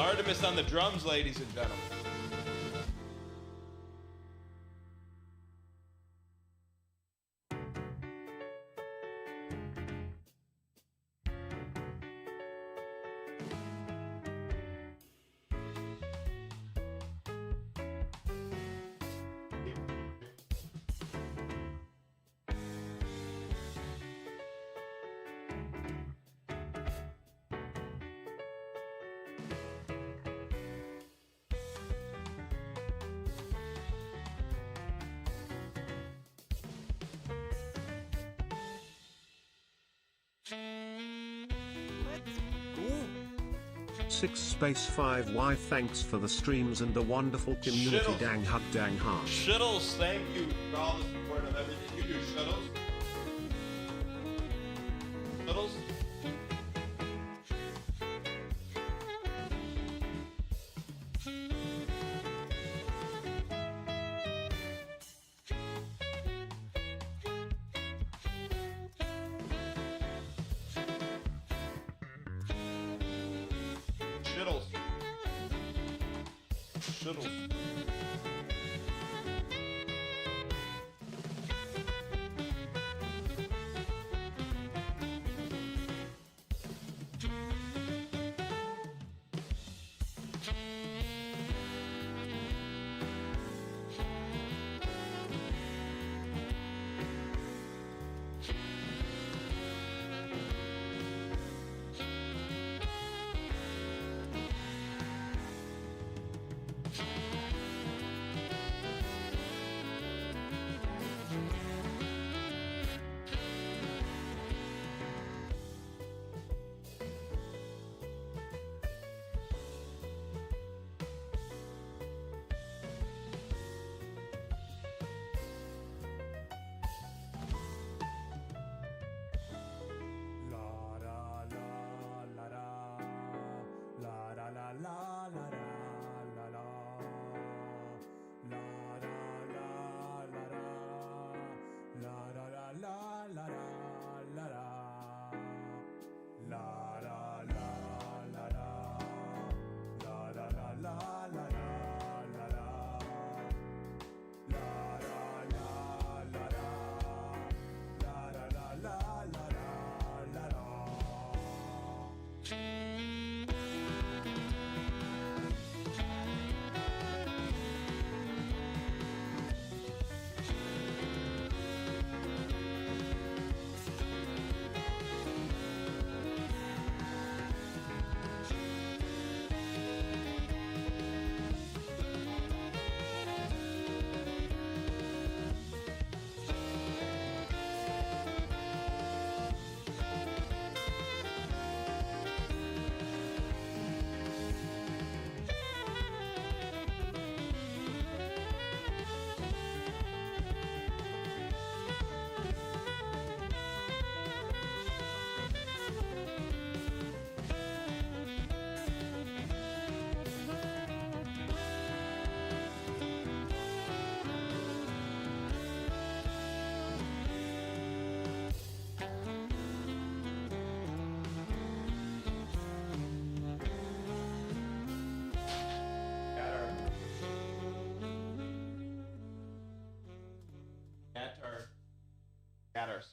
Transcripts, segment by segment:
Artemis on the drums, ladies and gentlemen. Six space 5y. Thanks for the streams and the wonderful community. Shittles. Dang hug, dang heart. Shittles, thank you for all the support of everything you do, Shittles. Shittles. Shittles. Shittles.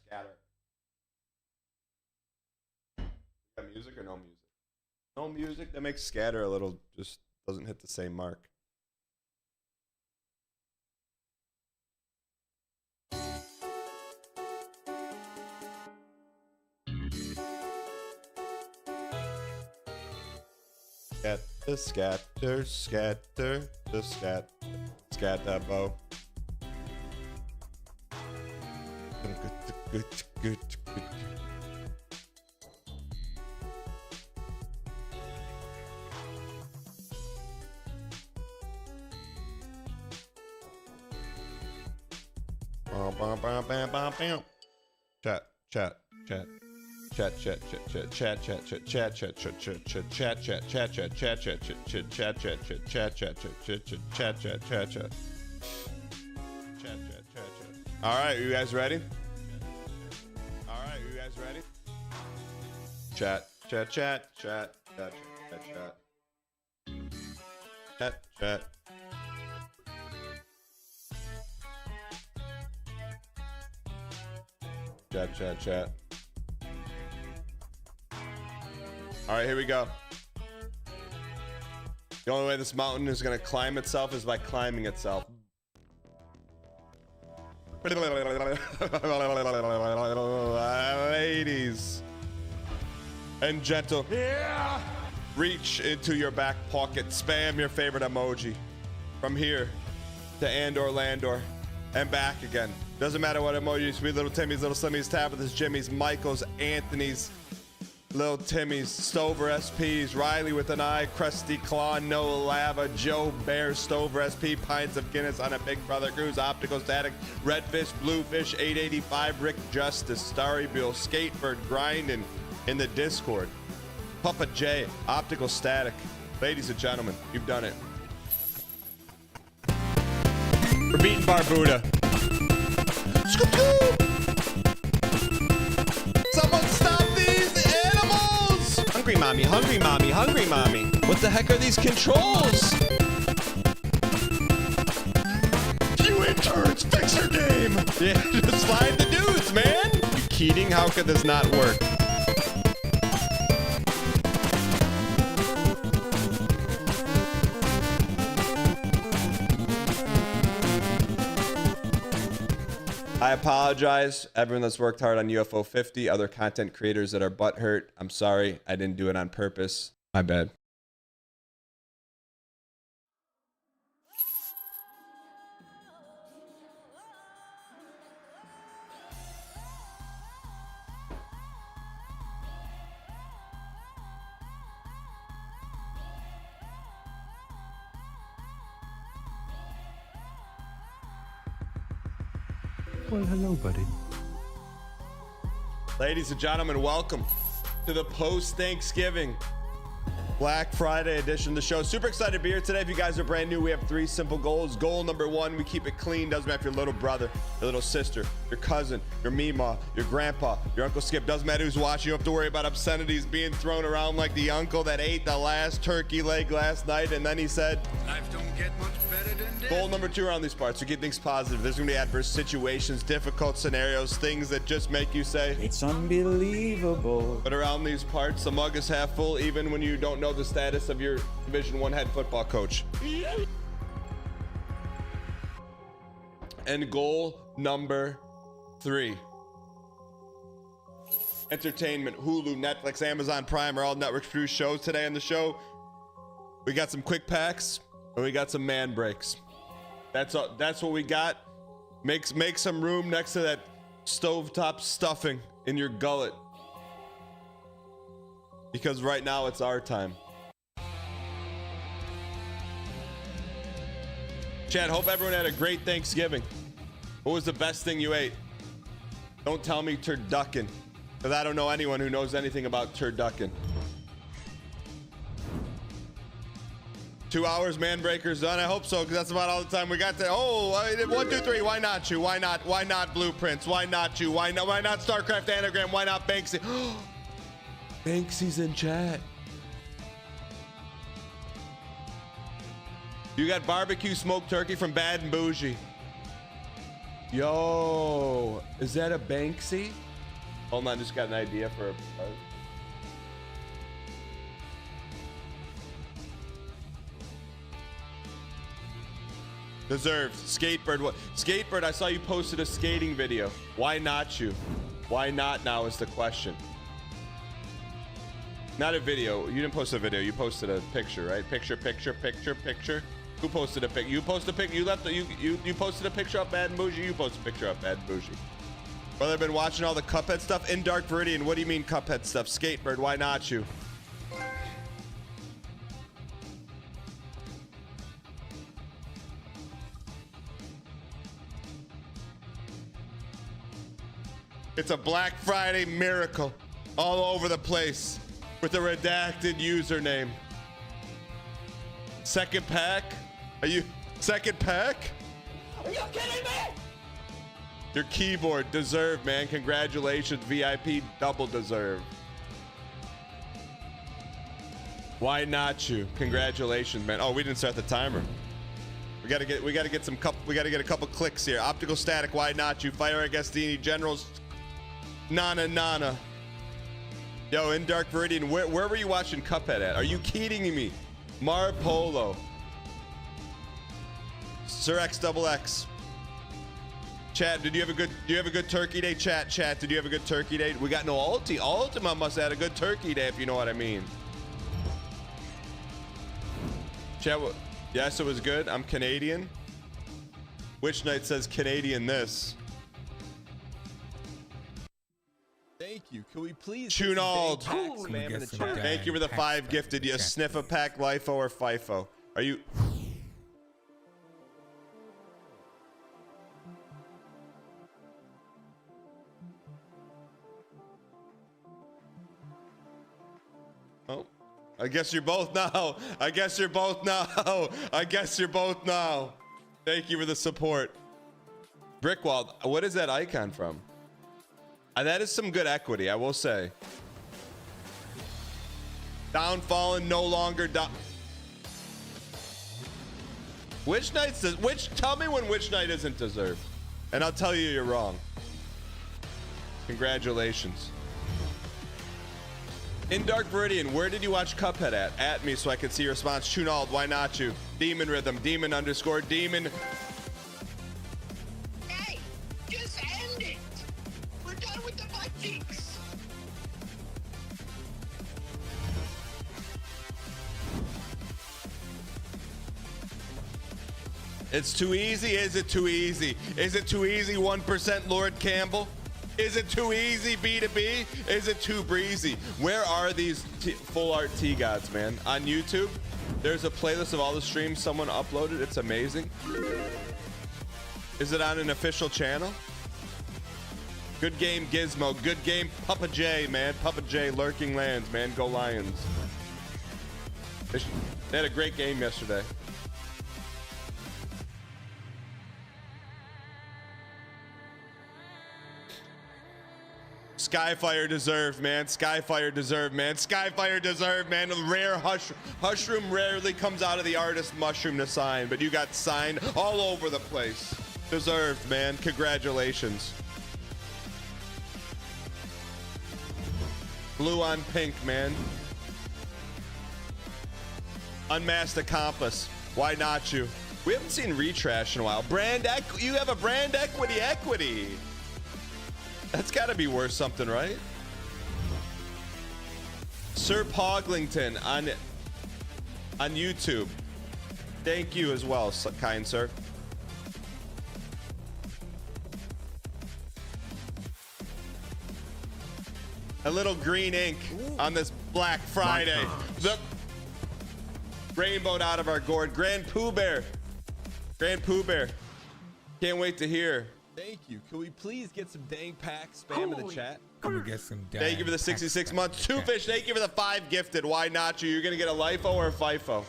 Scatter. Got music or no music? No music. That makes scatter a little, just doesn't hit the same mark. Scatter, the scatter bow. Good. Chat. All right, you guys ready? Chat. Chat, chat. Chat, chat, chat. All right, here we go. The only way this mountain is going to climb itself is by climbing itself. Ladies and gentlemen, yeah! Reach into your back pocket, spam your favorite emoji from here to Andor Landor and back again. Doesn't matter what emojis, Sweet Little Timmy's, Little Slimmies, Tabitha's, Jimmy's, Michael's, Anthony's, Little Timmy's, Stover SP's, Riley with an eye, Krusty Claw, Noah Lava, Joe Bear, Stover SP, Pints of Guinness on a Big Brother Cruise, Optical Static, Redfish, Bluefish, 885, Rick Justice, Starry Bill, Skatebird, Grinding in the Discord, Papa J, Optical Static. Ladies and gentlemen, you've done it. We're beating Barbuda. Someone stop these animals! Hungry mommy, hungry mommy, hungry mommy. What the heck are these controls? You interns, fix your game! Yeah, just find the dudes, man! You Keating, how could this not work? I apologize, everyone that's worked hard on UFO 50, other content creators that are butthurt. I'm sorry, I didn't do it on purpose. My bad. Well, hello, buddy. Ladies and gentlemen, welcome to the post-Thanksgiving Black Friday edition of the show. Super excited to be here today. If you guys are brand new, we have 3 simple goals. Goal number 1, we keep it clean. Doesn't matter if your little brother, your little sister, your cousin, your Meemaw, your grandpa, your Uncle Skip. Doesn't matter who's watching. You don't have to worry about obscenities being thrown around like the uncle that ate the last turkey leg last night. And then he said, life don't get much better than this. goal number 2 around these parts, to keep things positive. There's going to be adverse situations, difficult scenarios, things that just make you say, It's unbelievable. but around these parts, the mug is half full, even when you don't know the status of your Division 1 head football coach. And goal number 3. Entertainment, Hulu, Netflix, Amazon Prime are all networks produced shows today on the show. We got some quick packs and we got some man breaks. That's what we got. Make some room next to that stovetop stuffing in your gullet. Because right now it's our time. Chad, hope everyone had a great Thanksgiving. What was the best thing you ate? Don't tell me turducken, because I don't know anyone who knows anything about turducken. 2 hours, man breakers done. I hope so, because that's about all the time we got. Oh, 1, 2, 3. Why not you? Why not? Why not Blueprints? Why not you? Why not? Why not StarCraft Anagram? Why not Banksy? Banksy's in chat. You got barbecue smoked turkey from Bad and Bougie. Yo, is that a Banksy? Hold on, just got an idea for a. Deserved. Skatebird. What? Skatebird, I saw you posted a skating video. Why not you? Why not now is the question. Not a video. You didn't post a video. You posted a picture, right? Picture. Who posted a pic? You posted a pic. You left. You posted a picture of Bad and Bougie. You posted a picture of Bad and Bougie. Brother, I've been watching all the Cuphead stuff. In Dark Viridian, what do you mean Cuphead stuff? Skatebird, why not you? It's a Black Friday miracle all over the place with a redacted username. Second pack? Are you second pack? Are you kidding me? Your keyboard deserved, man. Congratulations, VIP double deserved. Why not you? Congratulations, man. Oh, we didn't start the timer. We gotta get a couple clicks here. Optical Static, why not you? Fire Agostini, Generals, Nana. Yo, in Dark Viridian, where were you watching Cuphead at? Are you kidding me? Marpolo. Sir XXX. Chat, do you have a good turkey day? Chat, did you have a good turkey day? We got no ulti. Ultima must have had a good turkey day, if you know what I mean. Chat, yes, it was good. I'm Canadian. Witch Knight says Canadian this. Thank you. Can we please? Tunald. Thank you for the 5 gifted. You sniff a pack, LIFO or FIFO. Are you? Oh, I guess you're both now. Thank you for the support. Brickwall, what is that icon from? That is some good equity, I will say. Downfallen, no longer down. Witch Knight's tell me when Witch Knight isn't deserved, and I'll tell you you're wrong. Congratulations. In Dark Viridian, where did you watch Cuphead at? At me so I can see your response. Tunald, why not you? Demon Rhythm, Demon _ Demon. Hey, just end it. We're done with the butt cheeks. It's too easy. Is it too easy? Is it too easy? 1% Lord Campbell. Is it too easy, B2B? Is it too breezy? Where are these full art T-gods, man? On YouTube, there's a playlist of all the streams someone uploaded. It's amazing. Is it on an official channel? Good game, Gizmo. Good game, Papa J, man. Papa J, Lurking Lands, man. Go Lions. They had a great game yesterday. Skyfire deserved, man. Skyfire deserved, man. Skyfire deserved, man. Rare Hushroom rarely comes out of the artist mushroom to sign, but you got signed all over the place. Deserved, man. Congratulations. Blue on pink, man. Unmasked Accomplice. Why not you? We haven't seen Retrash in a while. You have a brand equity. That's got to be worth something, right? Sir Poglington on YouTube. Thank you as well, kind sir. A little green ink on this Black Friday. The rainbowed out of our gourd. Grand Pooh Bear. Can't wait to hear. Thank you. Can we please get some dang pack spam in the chat? Can we get some dang Thank you for the 66 months. Two Fish, thank you for the 5 gifted. Why not you? You're going to get a LIFO or a FIFO.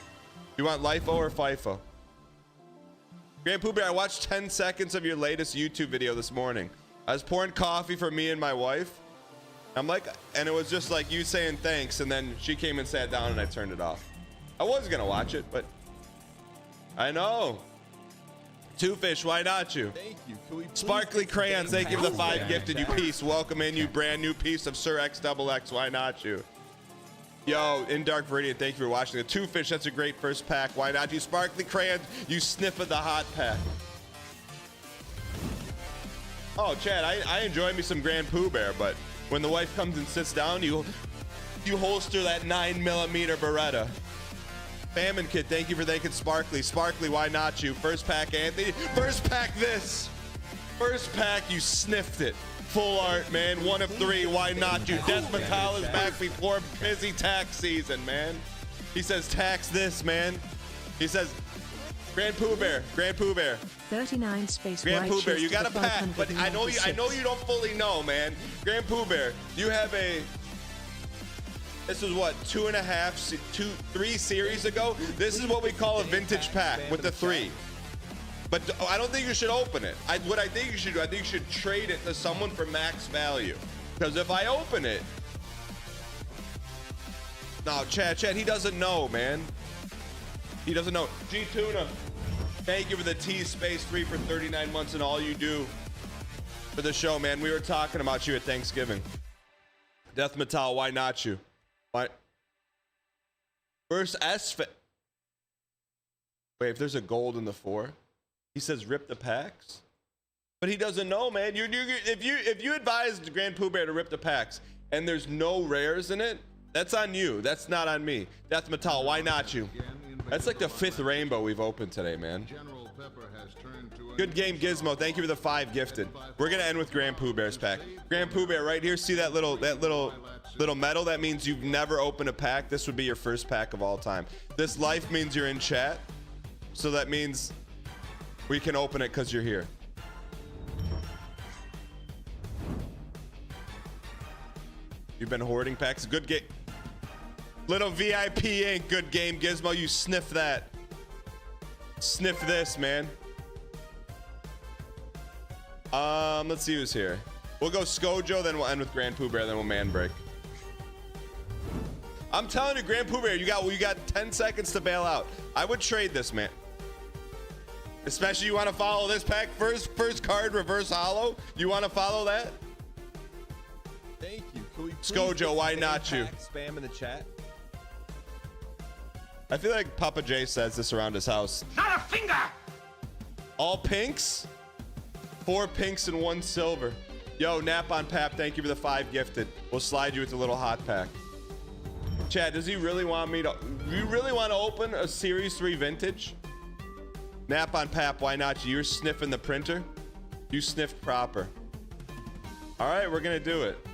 You want LIFO or FIFO? Grand Pooh Bear, I watched 10 seconds of your latest YouTube video this morning. I was pouring coffee for me and my wife. I'm like, and it was just like you saying thanks, and then she came and sat down and I turned it off. I was going to watch it, but I know. Two Fish, why not you? Thank you. Can we Sparkly Crayons, thank you for the 5 gifted. You piece. Welcome in, you brand new piece of Sir XXX. Why not you? Yo, in Dark Viridian, thank you for watching. The Two Fish, that's a great first pack. Why not you? Sparkly Crayons, you sniff of the hot pack. Oh, Chad, I enjoy me some Grand Pooh Bear, but when the wife comes and sits down, you holster that 9mm Beretta. Famine Kid, thank you for thanking Sparkly. Sparkly, why not you? First pack, Anthony. First pack, this. First pack, you sniffed it. Full art, man. 1 of 3, why not you? Desmatal is back before busy tax season, man. He says tax this, man. He says, Grand Pooh Bear. 39 space Grand white Pooh Bear, shoes you to got a the pack, but I know 596. you don't fully know, man. Grand Pooh Bear, you have a. This is what, 3 series ago? This is what we call a vintage pack with the 3. But I don't think you should open it. What I think you should do, I think you should trade it to someone for max value. Because if I open it, No, Chad, he doesn't know, man. He doesn't know. G Tuna, thank you for the T space 3 for 39 months and all you do for the show, man. We were talking about you at Thanksgiving. Death Metal, why not you? Why? First S. Wait, if there's a gold in the 4, he says rip the packs, but he doesn't know, man. If you advised Grand Pooh Bear to rip the packs and there's no rares in it, that's on you. That's not on me. Death Metal, why not you? That's like the 5th rainbow we've opened today, man. Good game, Gizmo. Thank you for the 5 gifted. We're gonna end with Grand Pooh Bear's pack. Grand Pooh Bear, right here. See that little medal? That means you've never opened a pack. This would be your first pack of all time. This life means you're in chat, so that means we can open it because you're here. You've been hoarding packs. Good game. Little VIP ain't good game, Gizmo. You sniff that. Sniff this, man. Let's see who's here. We'll go Skojo, then we'll end with Grand Pooh Bear, then we'll man break. I'm telling you, Grand Pooh Bear, you got 10 seconds to bail out. I would trade this, man. Especially you want to follow this pack first card reverse hollow. You want to follow that? Thank you. Can we Skojo, why not you? Spam in the chat. I feel like Papa J says this around his house. Not a finger! All pinks? 4 pinks and 1 silver. Yo, Nap on Pap, thank you for the 5 gifted. We'll slide you with a little hot pack. Chad, does he really want me to? Do you really want to open a Series 3 vintage? Nap on Pap, why not you? You're sniffing the printer. You sniffed proper. All right, we're gonna do it.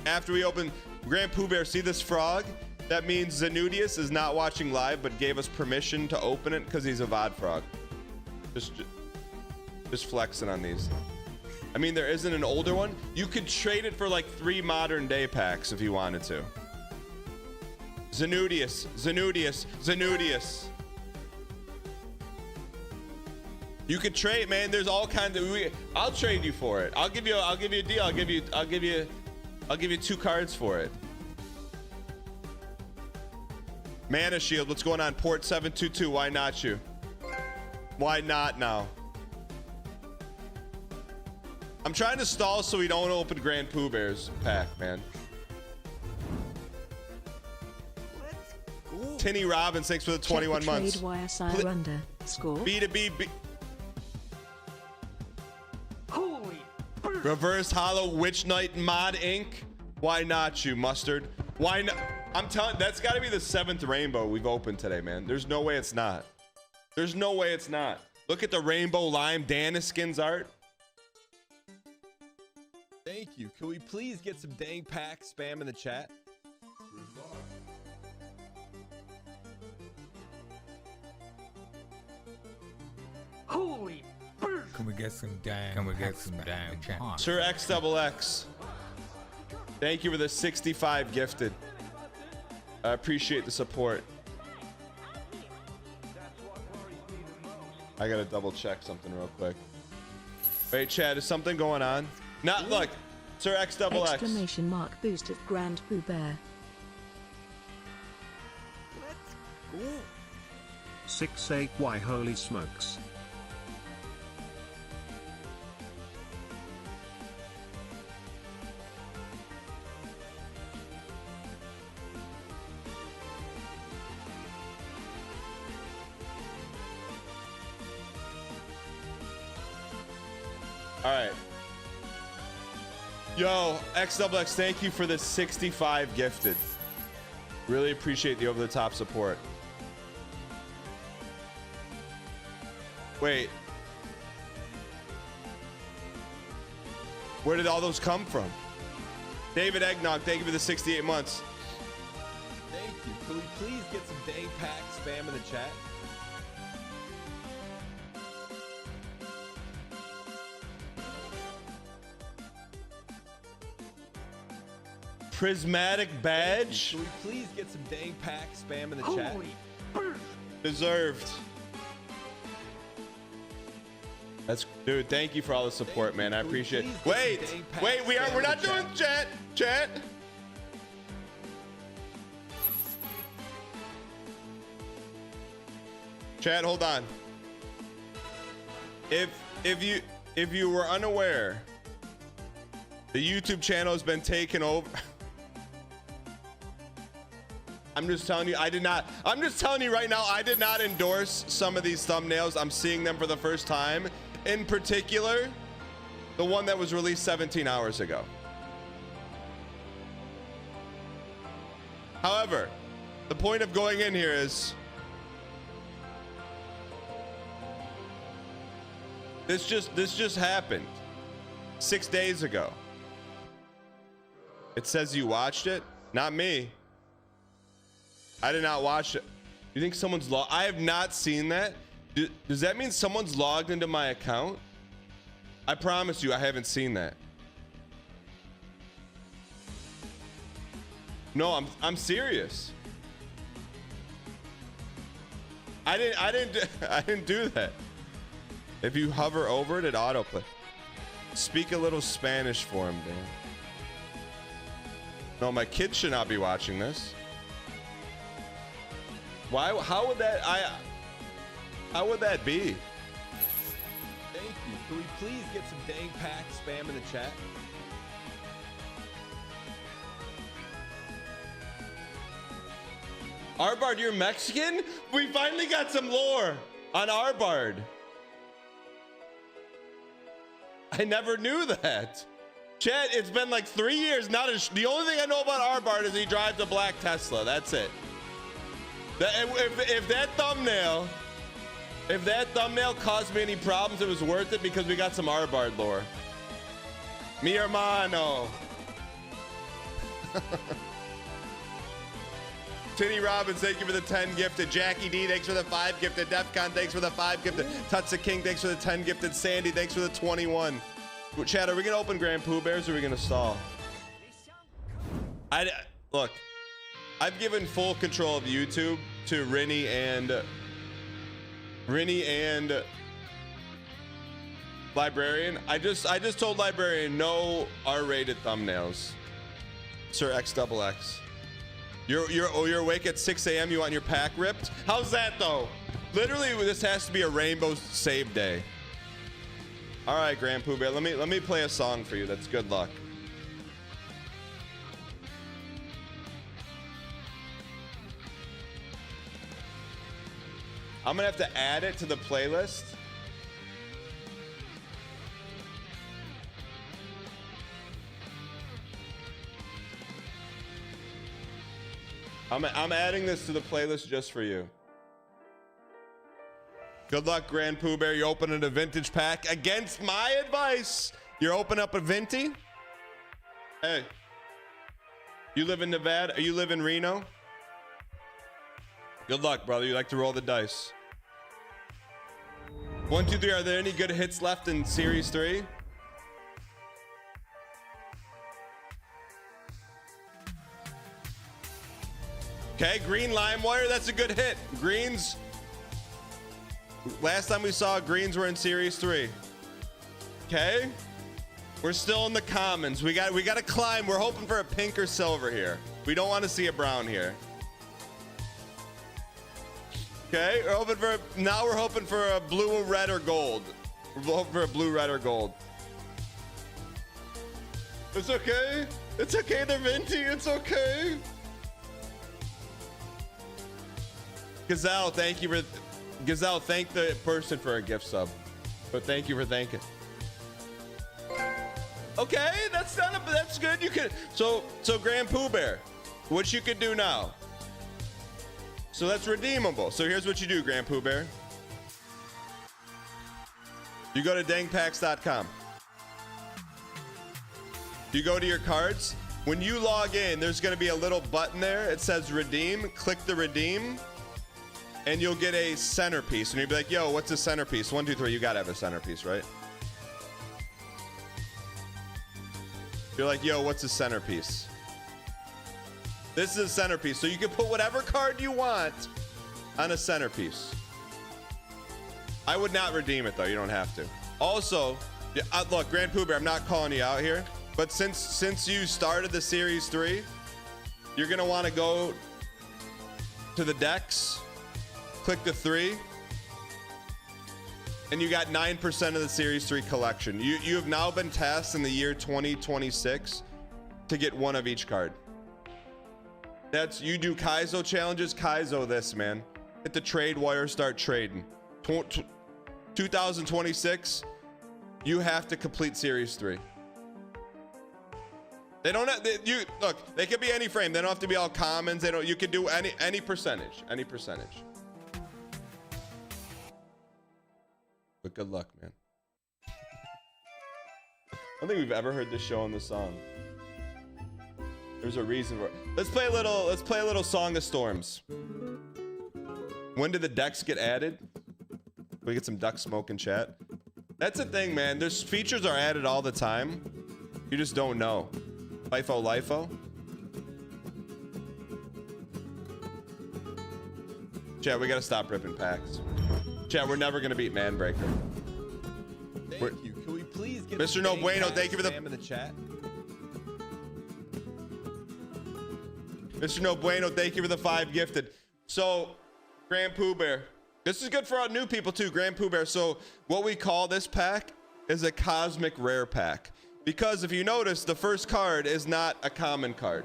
After we open Grand Pooh Bear, see this frog? That means Zanudius is not watching live, but gave us permission to open it because he's a VOD frog. Just flexing on these. I mean, there isn't an older one. You could trade it for like 3 modern day packs if you wanted to. Zanudius. You could trade, man. There's all kinds of. I'll trade you for it. I'll give you a deal. I'll give you 2 cards for it. Mana Shield, what's going on? Port 722, why not you? Why not now? I'm trying to stall so we don't open Grand Pooh Bear's pack, man. Tinny Robbins, thanks for the 21 months. B2B. Holy Reverse Hollow Witch Knight Mod Inc. Why not you, Mustard? Why not? I'm telling, that's got to be the 7th rainbow we've opened today, man. There's no way it's not. There's no way it's not. Look at the Rainbow Lime Daniskins art. Thank you. Can we please get some dang pack spam in the chat? Holy Can we get some damn chat? Sir XXX. Thank you for the 65 gifted. I appreciate the support. I gotta double check something real quick. Wait, Chad, is something going on? Not look, Sir XXX. Exclamation mark boost of Grand Pooh Bear. 6-8 why holy smokes. All right. Yo, XXX, thank you for the 65 gifted. Really appreciate the over-the-top support. Wait. Where did all those come from? David Eggnog, thank you for the 68 months. Thank you. Can we please get some dang pack spam in the chat? Prismatic badge. Can we please get some dang pack spam in the chat? Holy Deserved. That's dude. Thank you for all the support, man. I appreciate it. Wait, we're not doing chat. Chat, hold on. If you were unaware, the YouTube channel has been taken over. I'm just telling you, I'm just telling you right now, I did not endorse some of these thumbnails. I'm seeing them for the first time. In particular, the one that was released 17 hours ago. However, the point of going in here is this just happened 6 days ago. It says you watched it, not me. I did not watch it. You think someone's I have not seen that. Does that mean someone's logged into my account? I promise you, I haven't seen that. No, I'm serious. I didn't do that. If you hover over it, it autoplay. Speak a little Spanish for him, Dan. No, my kids should not be watching this. Why? How would that? How would that be? Thank you. Can we please get some dang pack spam in the chat? Arbard, you're Mexican? We finally got some lore on Arbard. I never knew that. Chat, it's been like 3 years. The only thing I know about Arbard is he drives a black Tesla. That's it. If that thumbnail caused me any problems, it was worth it because we got some Arbard lore. Mi hermano. Tinny Robbins, thank you for the 10 gifted. Jackie D, thanks for the 5 gifted. Defcon, thanks for the 5 gifted. Tutsa King, thanks for the 10 gifted. Sandy, thanks for the 21. Chad, are we gonna open Grand Pooh Bears or are we gonna stall? Look, I've given full control of YouTube to Rinny and Librarian. I just told Librarian no R-rated thumbnails. Sir XXX. You're awake at 6 a.m. You want your pack ripped? How's that though? Literally, this has to be a rainbow save day. All right, Grand Pooh Bear. Let me play a song for you. That's good luck. I'm gonna have to add it to the playlist. I'm adding this to the playlist just for you. Good luck, Grand Pooh Bear. You're opening a vintage pack. Against my advice, you're opening up a Vinty. Hey, you live in Nevada? Or you live in Reno? Good luck, brother. You like to roll the dice. 1, 2, 3. Are there any good hits left in Series 3? Okay, green LimeWire. That's a good hit. Greens. Last time we saw greens were in Series 3. Okay. We're still in the commons. We got to climb. We're hoping for a pink or silver here. We don't want to see a brown here. Okay, we're hoping for a blue, red, or gold. We're hoping for a blue, red, or gold. It's okay. It's okay, they're Vinty. It's okay. Gazelle, thank you for... Gazelle, thank the person for a gift sub. But thank you for thanking. Okay, that's good. You could... So Grand Pooh Bear, what you could do now... So that's redeemable. So here's what you do, Grand Pooh Bear. You go to dangpacks.com. You go to your cards. When you log in, there's going to be a little button there. It says redeem. Click the redeem. And you'll get a centerpiece. And you'll be like, yo, what's a centerpiece? 1, 2, 3. You got to have a centerpiece, right? You're like, yo, what's a centerpiece? This is a centerpiece, so you can put whatever card you want on a centerpiece. I would not redeem it, though. You don't have to. Also, look, Grand Pooh Bear, I'm not calling you out here, but since you started the Series 3, you're going to want to go to the decks, click the 3, and you got 9% of the Series 3 collection. You have now been tasked in the year 2026 to get one of each card. That's, you do Kaizo challenges, Kaizo this, man. Hit the trade wire, start trading. 2026, you have to complete Series 3. They don't have, look, they could be any frame. They don't have to be all commons. They don't, you could do any percentage, But good luck, man. I don't think we've ever heard this show on the song. There's a reason for it. Let's play a little Song of Storms. When did the decks get added? We get some duck smoke in chat. That's the thing, man. There's features are added all the time. You just don't know. LIFO. Chat, we gotta stop ripping packs. Chat, we're never gonna beat Manbreaker. Thank you. Can we please get Mr. No Bueno, thank you for the spam in the chat? Mr. No Bueno, thank you for the 5 gifted. So, Grand Pooh Bear. This is good for our new people too, Grand Pooh Bear. So, what we call this pack is a Cosmic Rare Pack. Because if you notice, the first card is not a common card.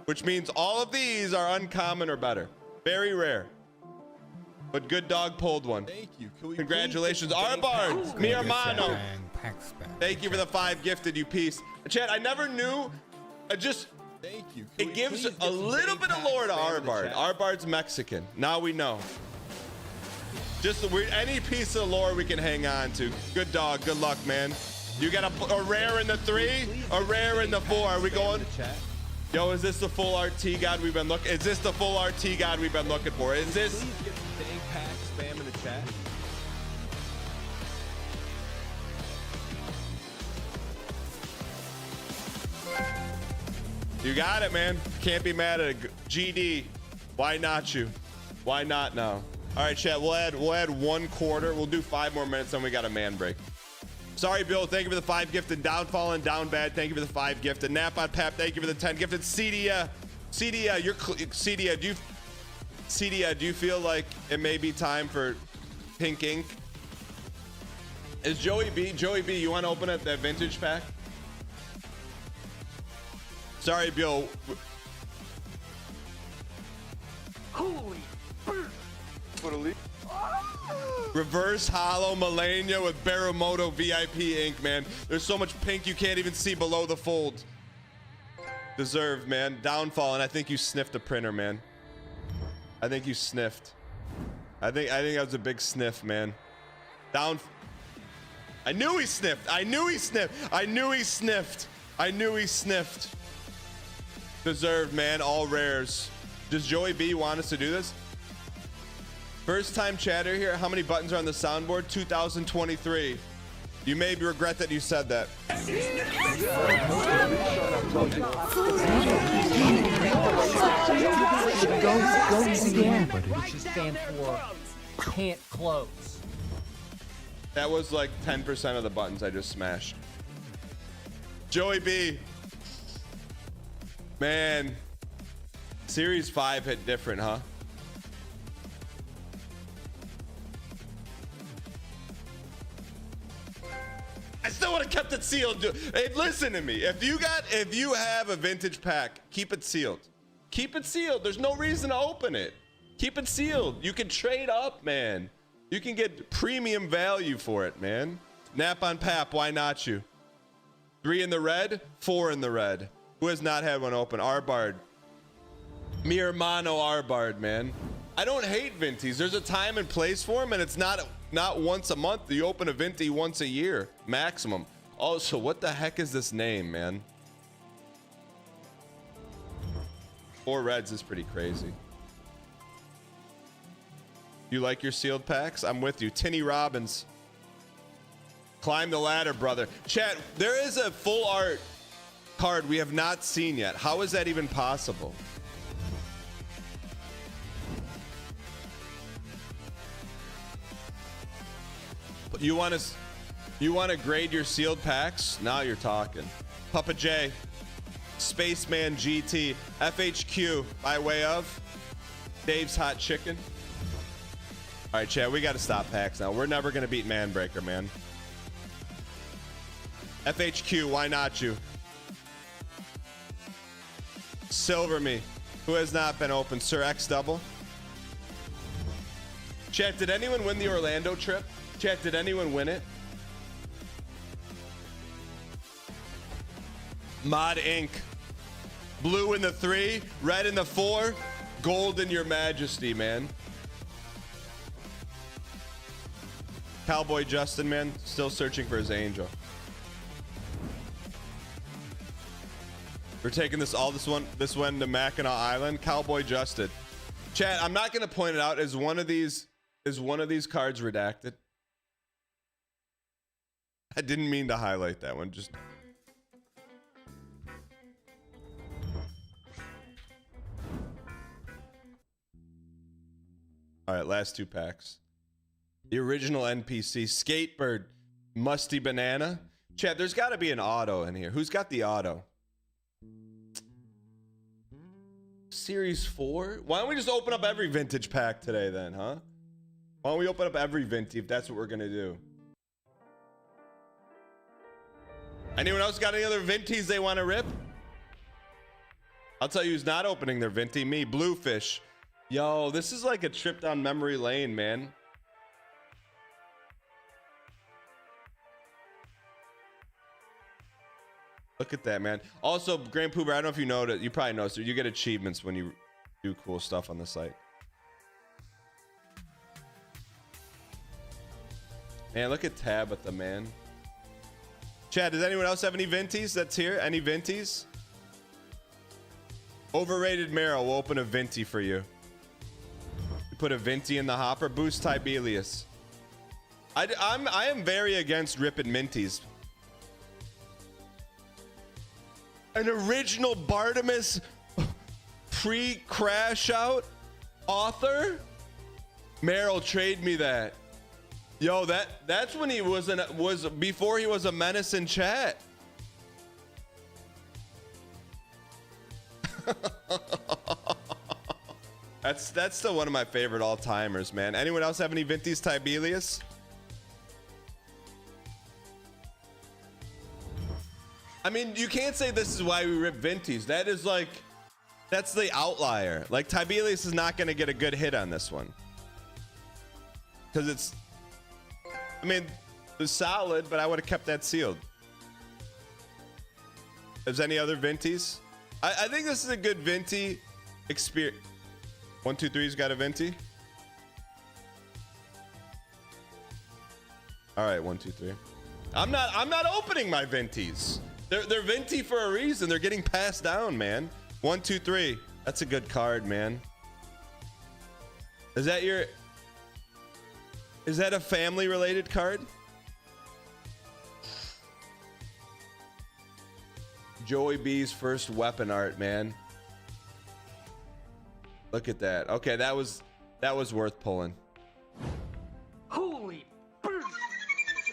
Which means all of these are uncommon or better. Very rare. But good dog pulled one. Thank you. Can we Congratulations. please get Arbard, mi hermano. Bang, pack spam. Thank you for the 5 gifted, you piece. Chat, I never knew. Thank you. Can It we gives please get a some little big bit of pack lore to spam in the Arbard. chat? Arbard's Mexican. Now we know. Just any piece of lore we can hang on to. Good dog. Good luck, man. You got a rare in the 3, a rare in the 4. Are we going? Yo, is this the full RT god we've been looking? Is this the full RT god we've been looking for? Is this? Please get some dang pack spam in the chat. You got it, man. Can't be mad at it. GD. Why not you? Why not now? All right, chat. We'll add 1 quarter. We'll do 5 more minutes, then we got a man break. Sorry, Bill. Thank you for the 5 gifted. Downfall and Down Bad. Thank you for the 5 gifted. Nap on Pap. Thank you for the 10 gifted. Cedia, do you feel like it may be time for pink ink? Is Joey B? You want to open up that vintage pack? Sorry, Bill. Holy burn! Reverse Hollow Melania with Baramoto VIP ink, man. There's so much pink you can't even see below the fold. Deserved, man. Downfall, and I think you sniffed a printer, man. I think you sniffed. I think that was a big sniff, man. I knew he sniffed. Deserved, man. All rares. Does Joey B want us to do this? First time chatter here. How many buttons are on the soundboard? 2023. You may regret that you said that. Go again. Which stand for can't close. That was like 10% of the buttons I just smashed. Joey B. Man. Series 5 hit different, huh? I still would have kept it sealed. Hey, listen to me. If you have a vintage pack, keep it sealed. Keep it sealed. There's no reason to open it. Keep it sealed. You can trade up, man. You can get premium value for it, man. Nap on Pap, why not you? 3 in the red, 4 in the red. Who has not had one open? Arbard. Mi hermano Arbard, man. I don't hate Vinties. There's a time and place for them, and it's not once a month. You open a Vinty once a year, maximum. Also, what the heck is this name, man? 4 reds is pretty crazy. You like your sealed packs? I'm with you. Tinny Robbins. Climb the ladder, brother. Chat, there is a full art card we have not seen yet. How is that even possible? You want to grade your sealed packs? Now you're talking. Papa J, Spaceman GT, FHQ by way of Dave's Hot Chicken. All right, Chad, we got to stop packs now. We're never going to beat Manbreaker, man. FHQ, why not you? Silver me, who has not been open. Sir X double. Chat, did anyone win the Orlando trip? Chat, did anyone win it? Mod Inc. Blue in the 3, red in the 4, gold in your majesty, man. Cowboy Justin, man, still searching for his angel. We're taking this one to Mackinac Island. Cowboy Justin. Chat, I'm not gonna point it out. Is one of these cards redacted? I didn't mean to highlight that one. Just all right, last 2 packs. The original NPC, Skatebird, Musty Banana. Chat, there's got to be an auto in here. Who's got the auto? Series 4? Why don't we just open up every vintage pack today then, huh? Why don't we open up every vintage if that's what we're going to do? Anyone else got any other vinties they want to rip? I'll tell you who's not opening their vinty. Me, Bluefish. Yo, this is like a trip down memory lane, man. Look at that, man. Also, Grand Poober, I don't know if you know that. You probably noticed it. You get achievements when you do cool stuff on the site. Man, look at Tabitha, man. Chad, does anyone else have any vinties that's here? Any vinties? Overrated Meryl will open a vinty for you. You put a vinty in the hopper. Boost Tibelius. I am very against ripping minties. An original Bartimus pre-crash out author? Meryl, trade me that. Yo, that's when he was before he was a menace in chat. That's still one of my favorite all-timers, man. Anyone else have any Vinties Tibelius? I mean, you can't say this is why we rip Vinties. That is like, that's the outlier. Like, Tibelius is not going to get a good hit on this one. Because it's, I mean, it was solid, but I would have kept that sealed. Is any other Vinties? I think this is a good Vinty experience. 1, 2, 3's got a Vinty. All right, 1, 2, 3. I'm not opening my Vinties. They're Vinty for a reason. They're getting passed down, man. 1, 2, 3. That's a good card, man. Is that a family related card? Joey B's first weapon art, man. Look at that. Okay, that was worth pulling. Holy burn!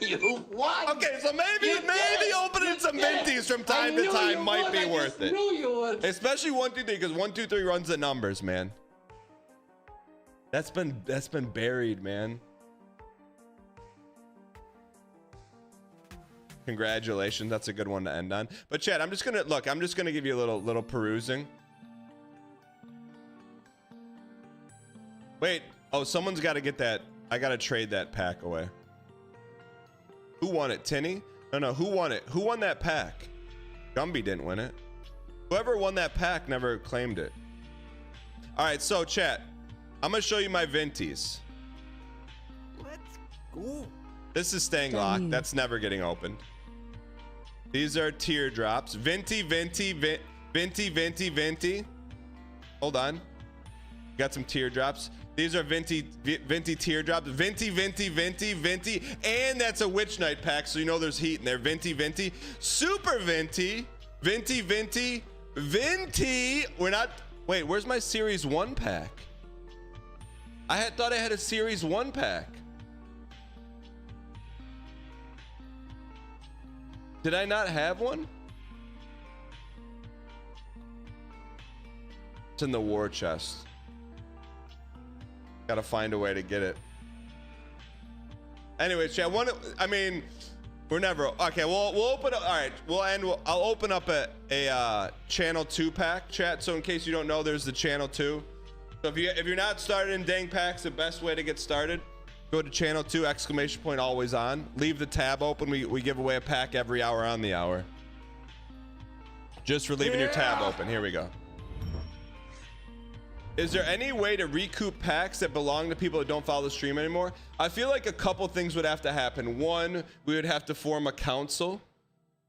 You won! Okay, so maybe opening some Vinties from time to time might be worth it. Especially 1, 2, 3, because 1, 2, 3 runs the numbers, man. That's been buried, man. Congratulations, that's a good one to end on. But Chad, I'm just gonna give you a little perusing. Wait, oh, someone's got to get that. I got to trade that pack away. Who won it? Tinny? No, who won it? Who won that pack? Gumby didn't win it. Whoever won that pack never claimed it. All right, so chat, I'm gonna show you my Vinties. Let's go. This is staying locked. That's never getting opened. These are teardrops. Venti. Hold on. Got some teardrops. These are Venti teardrops. Venti. And that's a Witch Knight pack, so you know there's heat in there. Venti. Super Venti. Venti. We're not... Wait, where's my Series 1 pack? I thought I had a Series 1 pack. Did I not have one? It's in the war chest. Gotta find a way to get it. Anyway, chat. I mean, we're never okay. We'll open up. All right, I'll open up a channel 2 pack, chat. So in case you don't know, there's the channel 2. So if you're not started in dang packs, the best way to get started, go to channel 2 ! Always on. Leave the tab open. We give away a pack every hour on the hour. Just for leaving your tab open. Here we go. Is there any way to recoup packs that belong to people that don't follow the stream anymore? I feel like a couple things would have to happen. One, we would have to form a council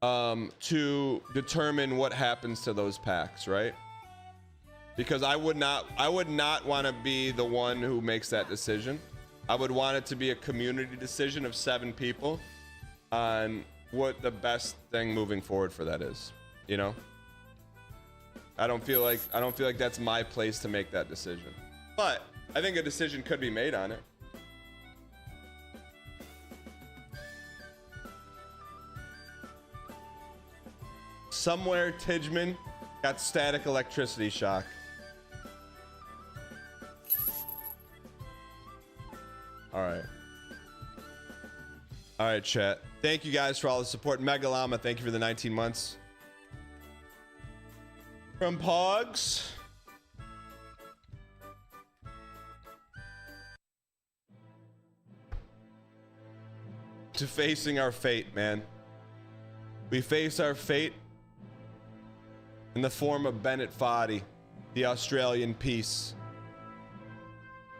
to determine what happens to those packs, right? Because I would not want to be the one who makes that decision. I would want it to be a community decision of 7 people on what the best thing moving forward for that is, you know? I don't feel like that's my place to make that decision. But I think a decision could be made on it. Somewhere Tidgeman got static electricity shock. All right, chat. Thank you guys for all the support. Megalama, thank you for the 19 months. From Pogs. To facing our fate, man. We face our fate in the form of Bennett Foddy, the Australian piece.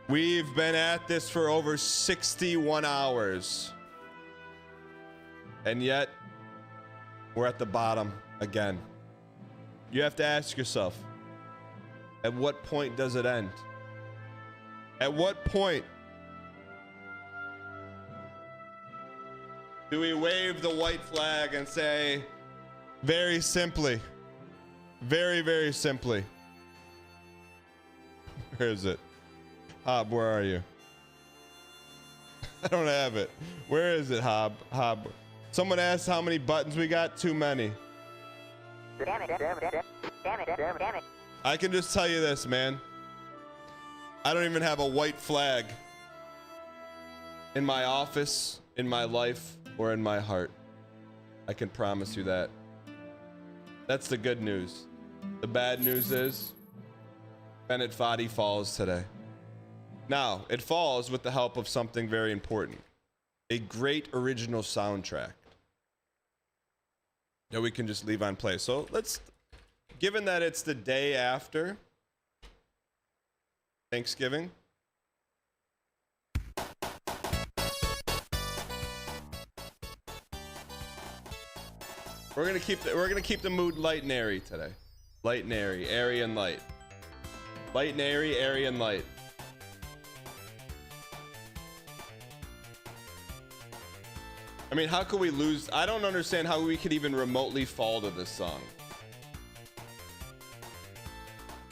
We've been at this for over 61 hours. And yet, we're at the bottom again. You have to ask yourself, at what point does it end? At what point do we wave the white flag and say, very simply, very, very simply, where is it? Hob, where are you? I don't have it. Where is it, Hob? Hob. Someone asked how many buttons we got. Too many. Damn it, damn it, damn it, damn it, damn it. I can just tell you this, man. I don't even have a white flag in my office, in my life, or in my heart. I can promise you that. That's the good news. The bad news is Bennett Foddy falls today. Now, it falls with the help of something very important. A great original soundtrack that we can just leave on play. So let's, given that it's the day after Thanksgiving, we're gonna keep the mood light and airy today. Light and airy, airy and light. Light and airy and light. I mean, how could we lose? I don't understand how we could even remotely fall to this song.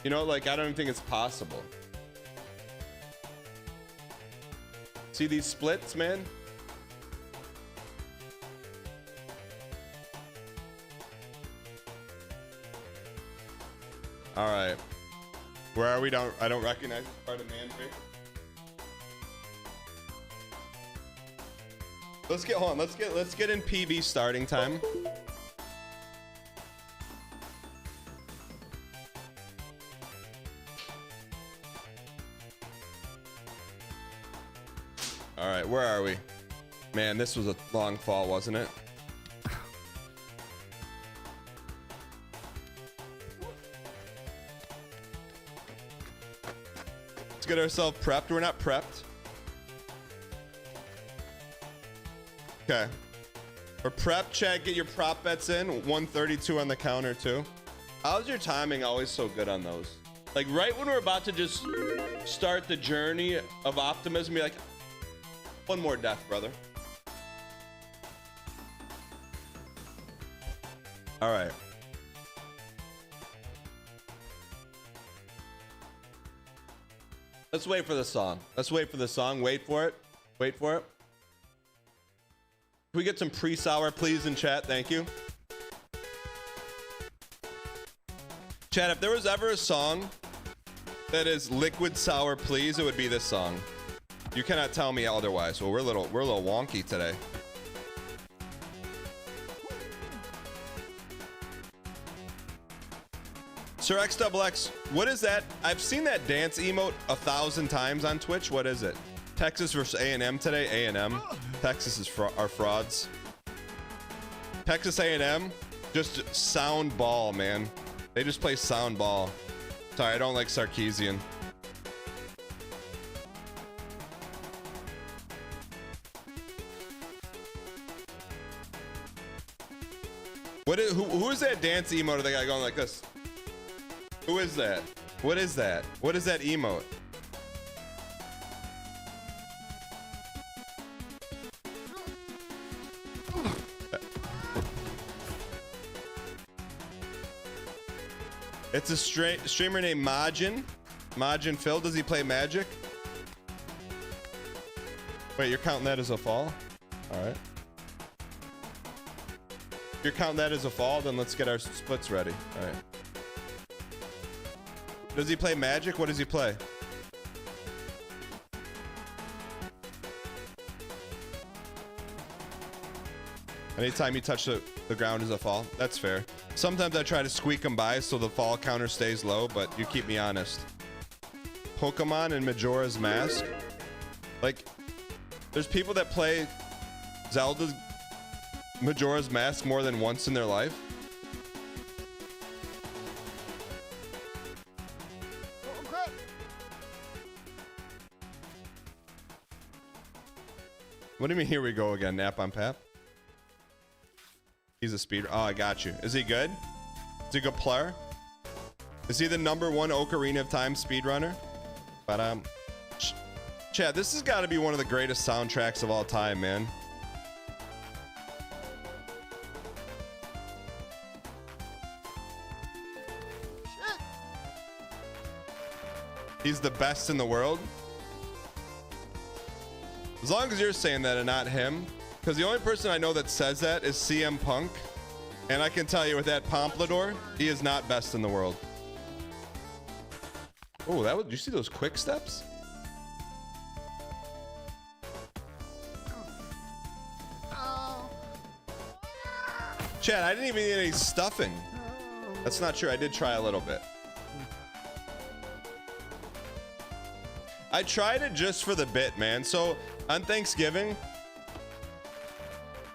You know, like, I don't even think it's possible. See these splits, man? All right. Where are we? I don't recognize this part of Manfred. Let's get in PV starting time. All right, where are we? Man, this was a long fall, wasn't it? Let's get ourselves prepped. We're not prepped. Okay. For prep, chat, get your prop bets in. 132 on the counter, too. How's your timing always so good on those? Like, right when we're about to just start the journey of optimism, be like, one more death, brother. All right. Let's wait for the song. Let's wait for the song. Wait for it. Wait for it. Can we get some pre-sour, please, in chat? Thank you. Chat, if there was ever a song that is liquid sour, please, it would be this song. You cannot tell me otherwise. Well, we're a little wonky today. Sir XXX, what is that? I've seen that dance emote 1,000 times on Twitch. What is it? Texas versus A&M today. A&M. Texas is are frauds. Texas A&M, just sound ball, man. They just play sound ball. Sorry, I don't like Sarkeesian. Who is that dance emote of the guy going like this? Who is that? What is that? What is that emote? It's a streamer named Majin. Majin Phil. Does he play Magic? Wait, you're counting that as a fall? All right. If you're counting that as a fall, then let's get our splits ready. All right. Does he play Magic? What does he play? Anytime you touch the ground is a fall. That's fair. Sometimes I try to squeak them by so the fall counter stays low, but you keep me honest. Pokemon and Majora's Mask. Like, there's people that play Zelda Majora's Mask more than once in their life. What do you mean, here we go again, Nap on Pap? He's a speeder. Oh, I got you. Is he good? Is he a good player? Is he the #1 Ocarina of Time speedrunner? But Chad, this has got to be one of the greatest soundtracks of all time, man. He's the best in the world. As long as you're saying that and not him, because the only person I know that says that is CM Punk, and I can tell you with that Pompadour, he is not best in the world. Oh, that was, did you see those quick steps? Chad, I didn't even eat any stuffing. That's not true. I did try a little bit. I tried it just for the bit, man. So on Thanksgiving,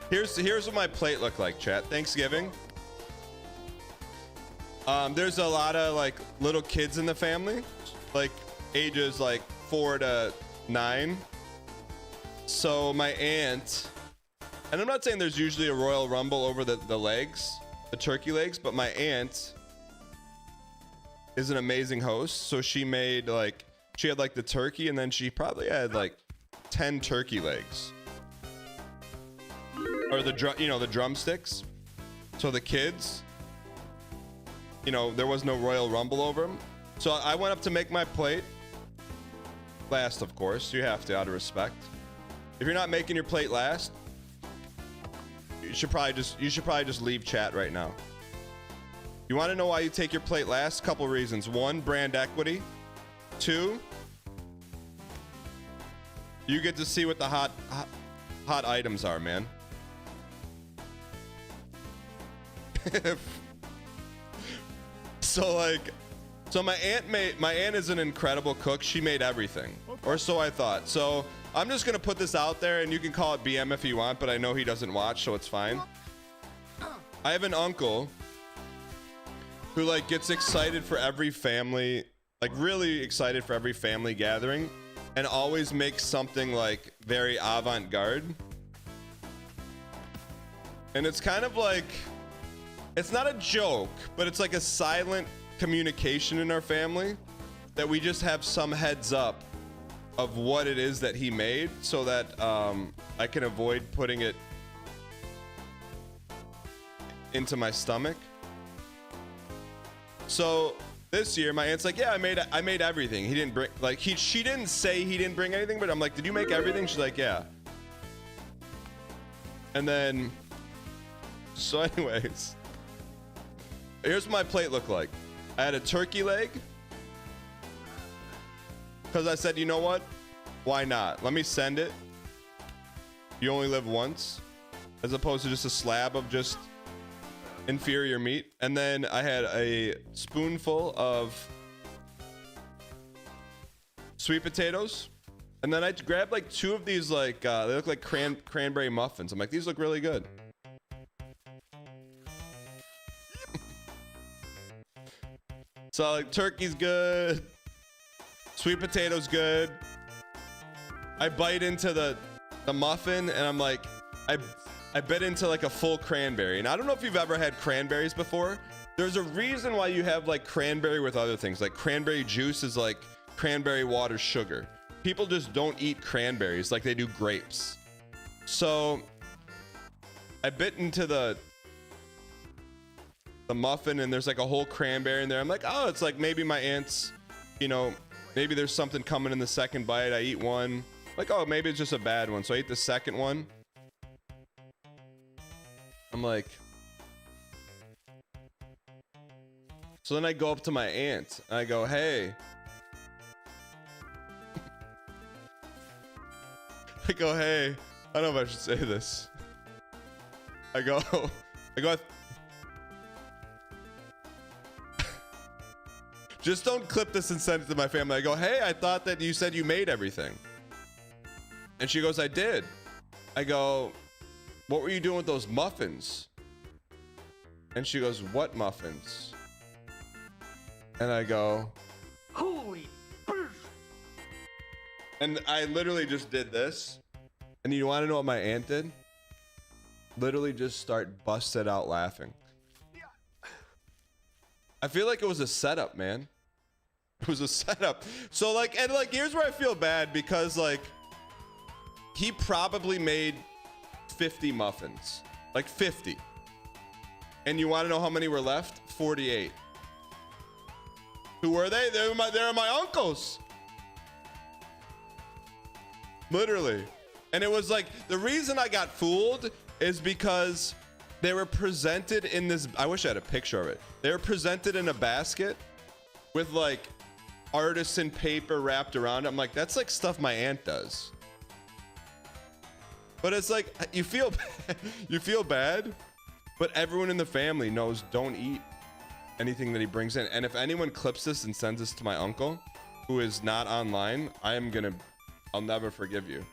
here's what my plate looked like, chat. Thanksgiving. There's a lot of like little kids in the family, like ages like 4 to 9. So my aunt, and I'm not saying there's usually a Royal Rumble over the legs, the turkey legs, but my aunt is an amazing host. So she made like, she had like the turkey, and then she probably had like 10 turkey legs, or the the drumsticks. So the kids, there was no Royal Rumble over them. So I went up to make my plate last, of course. You have to, out of respect. If you're not making your plate last, you should probably just leave chat right now. You want to know why you take your plate last? Couple reasons. 1, brand equity. 2, you get to see what the hot items are, man. So my aunt is an incredible cook. She made everything, or so I thought. So I'm just gonna put this out there, and you can call it BM if you want, but I know he doesn't watch, so it's fine. I have an uncle who like gets excited for every family, like really excited for every family gathering, and always makes something like very avant-garde. And it's kind of like, it's not a joke, but it's like a silent communication in our family that we just have some heads up of what it is that he made, so that I can avoid putting it into my stomach. So this year my aunt's like, yeah, I made everything. He didn't bring, like, she didn't say he didn't bring anything, but I'm like, did you make everything? She's like, yeah. And then, so anyways, here's what my plate looked like. I had a turkey leg, because I said, you know what? why not? Let me send it. You only live once, as opposed to just a slab of just inferior meat. And then I had a spoonful of sweet potatoes. And then I grabbed like 2 of these, like, they look like cranberry muffins. I'm like, these look really good. So like turkey's good. Sweet potato's good. I bite into the muffin and I'm like, I bit into like a full cranberry. And I don't know if you've ever had cranberries before. There's a reason why you have like cranberry with other things. Like cranberry juice is like cranberry water sugar. People just don't eat cranberries like they do grapes. So I bit into the muffin and there's like a whole cranberry in there. I'm like, oh, it's like maybe my aunt's, you know, maybe there's something coming in the second bite. I eat one. Like, oh, maybe it's just a bad one. So I ate the second one. I'm like, so then I go up to my aunt. And I go, hey. I go, hey. I don't know if I should say this. I go, just don't clip this and send it to my family. I go, hey, I thought that you said you made everything. And she goes, I did. I go, what were you doing with those muffins? And she goes, what muffins? And I go, Holy burst! and I literally just did this. And you want to know what my aunt did? Literally just start busted out laughing. I feel like it was a setup, man. It was a setup. So like, and like, here's where I feel bad because like, he probably made 50 muffins, like 50. And you want to know how many were left? 48. Who were they? They're my uncles. Literally. And it was like, the reason I got fooled is because they were presented in this, I wish I had a picture of it. They were presented in a basket with like artisan paper wrapped around it. I'm like, that's like stuff my aunt does. But it's like, you feel bad, but everyone in the family knows don't eat anything that he brings in. And if anyone clips this and sends this to my uncle, who is not online, I'll never forgive you.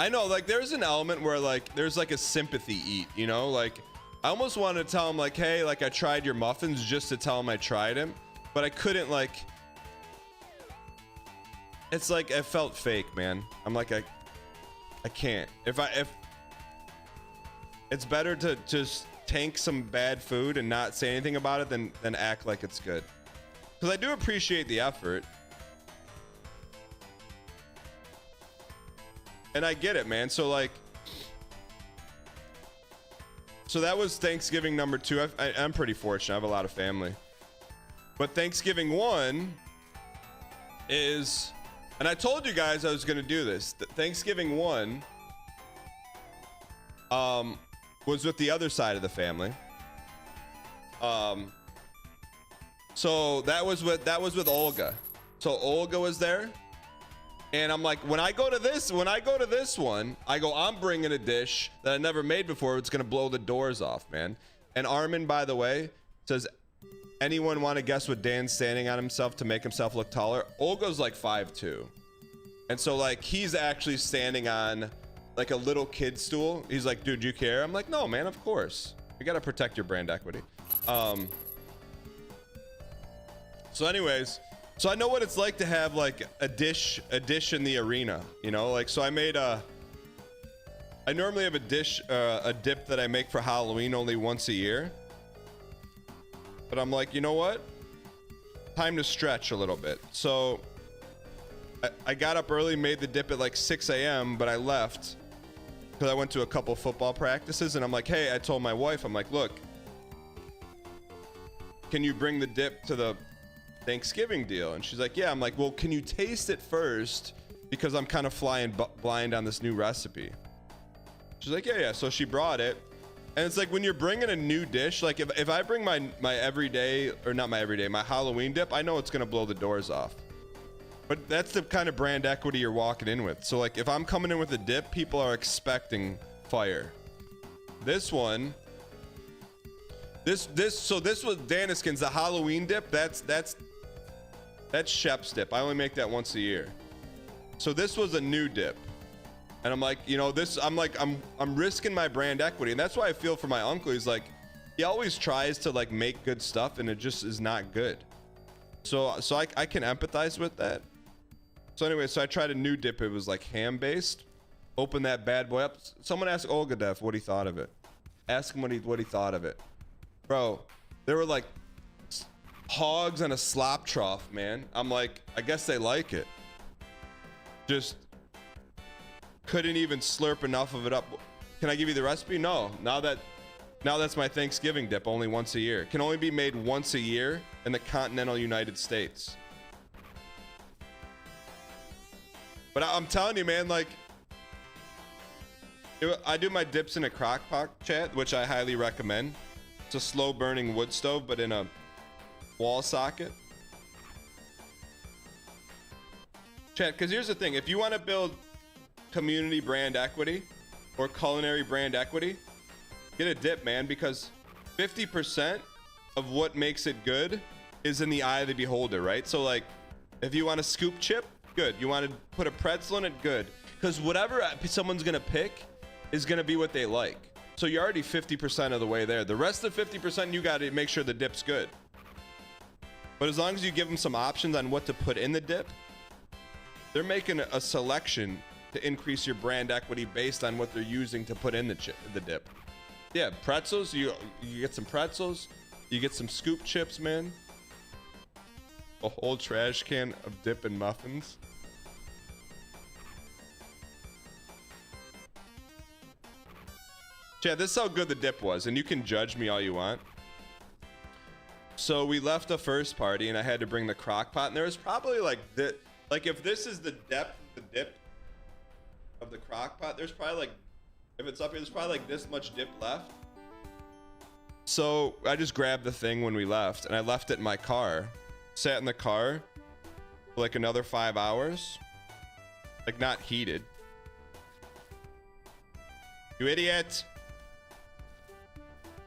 I know, like, there's an element where, like, there's, like, a sympathy eat, you know? Like, I almost wanted to tell him, like, hey, like, I tried your muffins just to tell him I tried him. But I couldn't, like... It's like, it felt fake, man. I'm like, I can't. If it's better to just tank some bad food and not say anything about it than act like it's good. Because I do appreciate the effort. And I get it, man. So like, so that was Thanksgiving number 2. I'm pretty fortunate. I have a lot of family. But Thanksgiving 1 is, and I told you guys I was going to do this. Thanksgiving 1 was with the other side of the family. So that was with Olga. So Olga was there. And I'm like, when I go to this one, I go, I'm bringing a dish that I never made before. It's gonna blow the doors off, man. And Armin, by the way, says, anyone want to guess what Dan's standing on himself to make himself look taller? Olga's like 5'2". And so like, he's actually standing on like a little kid stool. He's like, dude, you care? I'm like, no, man, of course. You gotta protect your brand equity. So anyways, so I know what it's like to have like a dish in the arena, you know, like, so I normally have a dip that I make for Halloween only once a year, but I'm like, you know what? Time to stretch a little bit. So I got up early, made the dip at like 6 a.m., but I left because I went to a couple football practices and I'm like, hey, I told my wife, I'm like, look, can you bring the dip to the Thanksgiving deal? And she's like, yeah. I'm like, well, can you taste it first, because I'm kind of flying blind on this new recipe. She's like, yeah. So she brought it And it's like when you're bringing a new dish, like if I bring my everyday, or not my everyday, my Halloween dip, I know it's gonna blow the doors off. But that's the kind of brand equity you're walking in with. So like if I'm coming in with a dip, people are expecting fire. This one, this was Daniskin's, the Halloween dip. That's Shep's dip. I only make that once a year. So this was a new dip. And I'm like, you know, I'm risking my brand equity. And that's why I feel for my uncle. He's like, he always tries to like make good stuff and it just is not good. So I can empathize with that. So anyway, so I tried a new dip. It was like ham based. Open that bad boy up. Someone asked Olgadev what he thought of it. Ask him what he thought of it. Bro, there were like hogs and a slop trough, man. I'm like, I guess they like it. Just couldn't even slurp enough of it up. Can I give you the recipe? No. Now that's my Thanksgiving dip, only once a year. It can only be made once a year in the continental United States. But I'm telling you, man, like, I do my dips in a crock pot, chat, which I highly recommend. It's a slow burning wood stove, but in a wall socket. Chat, because here's the thing. If you want to build community brand equity or culinary brand equity, get a dip, man, because 50% of what makes it good is in the eye of the beholder, right? So like if you want a scoop chip, good. You want to put a pretzel in it, good. Because whatever someone's gonna pick is gonna be what they like. So you're already 50% of the way there. The rest of 50%, you got to make sure the dip's good. But as long as you give them some options on what to put in the dip, they're making a selection to increase your brand equity based on what they're using to put in the dip. Yeah, pretzels, you get some pretzels, you get some scoop chips, man. A whole trash can of dip and muffins. Yeah, this is how good the dip was, and you can judge me all you want. So we left the first party, and I had to bring the crock pot, and there was probably like if this is the depth of the dip of the crock pot, there's probably like, if it's up here, there's probably like this much dip left. So I just grabbed the thing when we left, and I left it in my car. Sat in the car for like another 5 hours, like not heated. You idiot.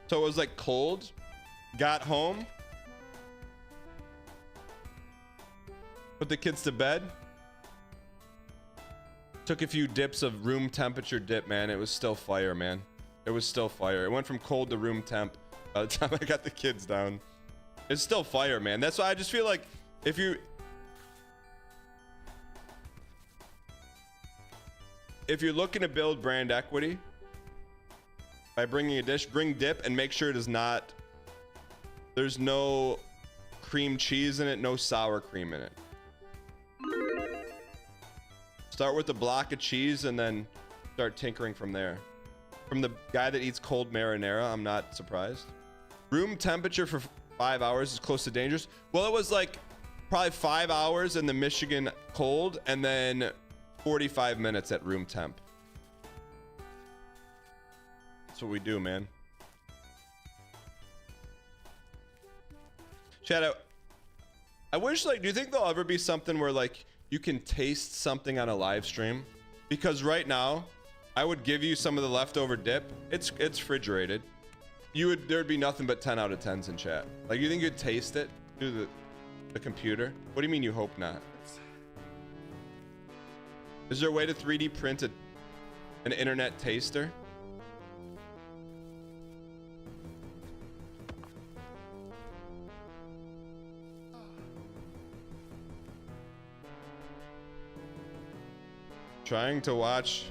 So it was like cold. Got home, put the kids to bed, took a few dips of room temperature dip, man. It was still fire, man. It was still fire. It went from cold to room temp by the time I got the kids down. It's still fire, man. That's why I just feel like if you're looking to build brand equity by bringing a dish, bring dip and make sure it is not, there's no cream cheese in it, no sour cream in it. Start with a block of cheese and then start tinkering from there. From the guy that eats cold marinara, I'm not surprised. Room temperature for 5 hours is close to dangerous. Well, it was like probably 5 hours in the Michigan cold and then 45 minutes at room temp. That's what we do, man. Chat, I wish, like, do you think there'll ever be something where like you can taste something on a live stream? Because right now I would give you some of the leftover dip. It's refrigerated. There'd be nothing but 10 out of 10s in chat. Like, you think you'd taste it through the computer? What do you mean you hope not? Is there a way to 3D print an internet taster? Trying to watch.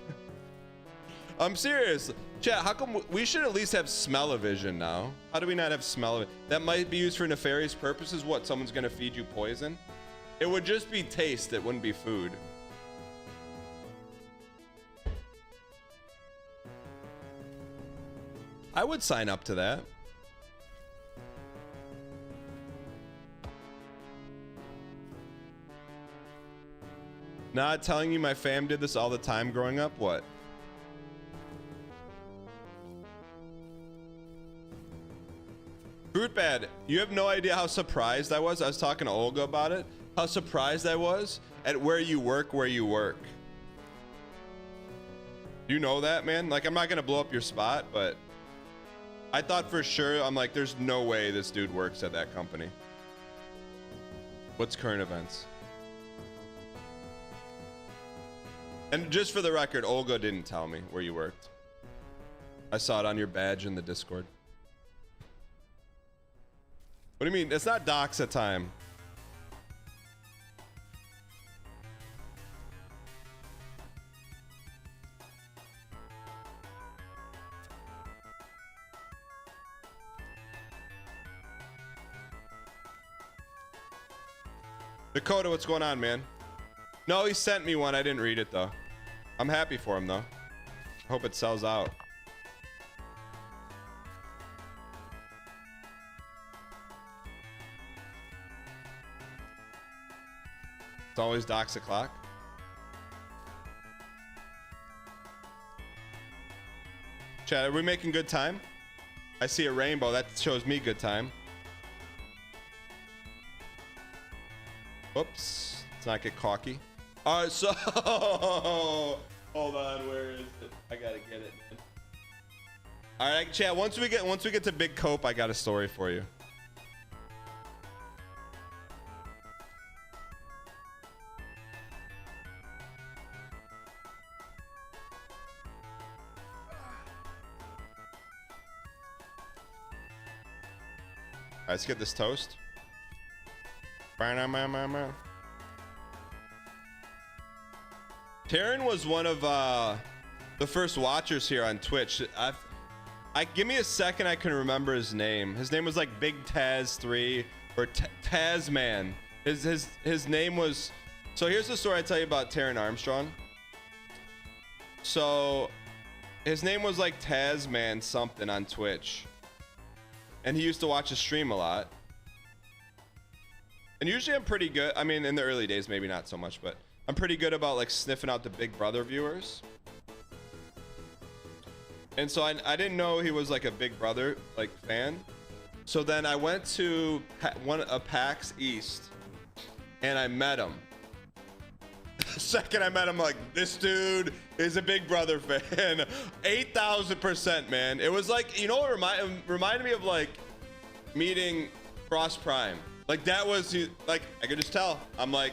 I'm serious. Chat, how come we should at least have smell-o-vision now? How do we not have smell-o-vision? That might be used for nefarious purposes. What, someone's gonna feed you poison? It would just be taste, it wouldn't be food. I would sign up to that. Not telling you my fam did this all the time growing up? What? Fruit Bad, you have no idea how surprised I was. I was talking to Olga about it. How surprised I was at where you work. You know that, man? Like, I'm not gonna blow up your spot, but I thought for sure, I'm like, there's no way this dude works at that company. What's current events? And just for the record, Olga didn't tell me where you worked. I saw it on your badge in the Discord. What do you mean? It's not doxa time. Dakota, what's going on, man? No, he sent me one. I didn't read it, though. I'm happy for him, though. I hope it sells out. It's always dox o'clock. Chat, are we making good time? I see a rainbow. That shows me good time. Whoops. Let's not get cocky. All right, so hold on, where is it? I gotta get it, man. All right, chat. Once we get to Big Cope, I got a story for you. All right, let's get this toast. Taryn was one of the first watchers here on Twitch. Give me a second, I can remember his name. His name was like Big Taz 3 or Tazman. His name was. So here's the story I tell you about Taryn Armstrong. So his name was like Tazman something on Twitch, and he used to watch a stream a lot. And usually I'm pretty good. I mean, in the early days, maybe not so much, but I'm pretty good about like sniffing out the Big Brother viewers. And so I didn't know he was like a Big Brother like fan. So then I went to PAX East and I met him. The second I met him, like, this dude is a Big Brother fan. 8,000%, man. It was like, you know what reminded me of, like, meeting Cross Prime. Like, that was, like, I could just tell. I'm like,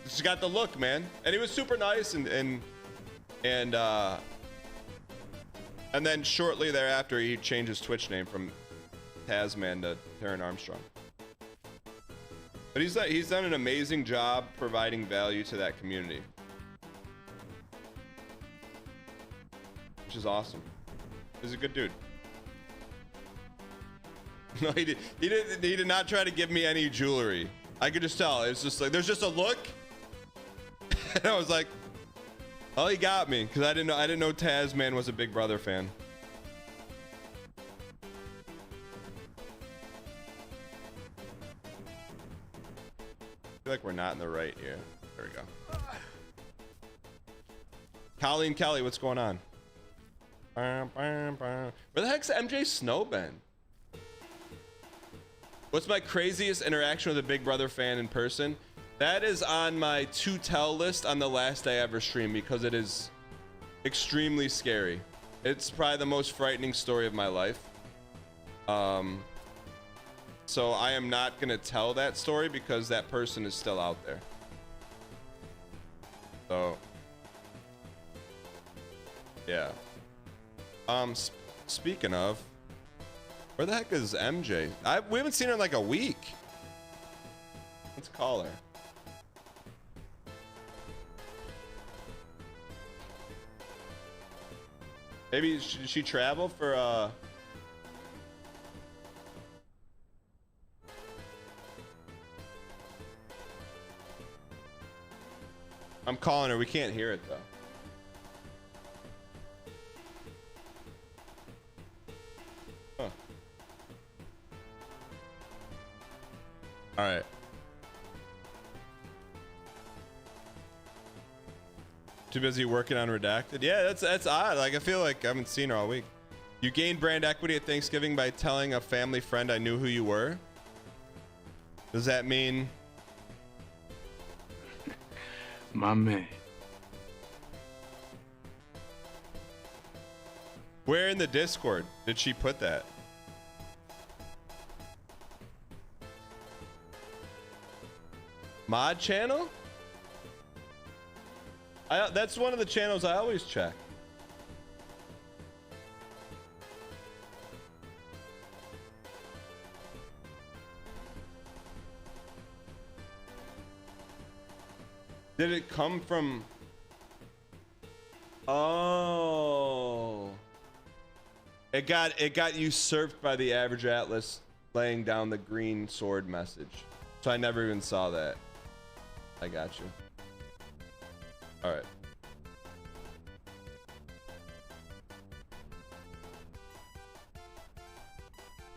just got the look, man. And he was super nice and then shortly thereafter, he changed his Twitch name from Tasman to Taryn Armstrong. But he's done an amazing job providing value to that community, which is awesome. He's a good dude. No, he did not try to give me any jewelry. I could just tell. It's just like there's just a look, and I was like, "Oh, he got me," because I didn't know Tasman was a Big Brother fan. I feel like we're not in the right here. There we go. Colleen Kelly, what's going on? Where the heck's MJ Snow been? What's my craziest interaction with a Big Brother fan in person? That is on my to tell list on the last day I ever streamed because it is extremely scary. It's probably the most frightening story of my life. So I am not gonna tell that story because that person is still out there. So yeah. Speaking of, where the heck is MJ? We haven't seen her in like a week. Let's call her. Maybe did she travel for I'm calling her. We can't hear it though. Huh. All right. Too busy working on Redacted? Yeah, that's odd. Like I feel like I haven't seen her all week. You gained brand equity at Thanksgiving by telling a family friend I knew who you were. Does that mean? My man. Where in the Discord did she put that? Mod channel? That's one of the channels I always check. Did it come from? Oh. It got usurped by the average Atlas laying down the green sword message. So I never even saw that. I got you. All right.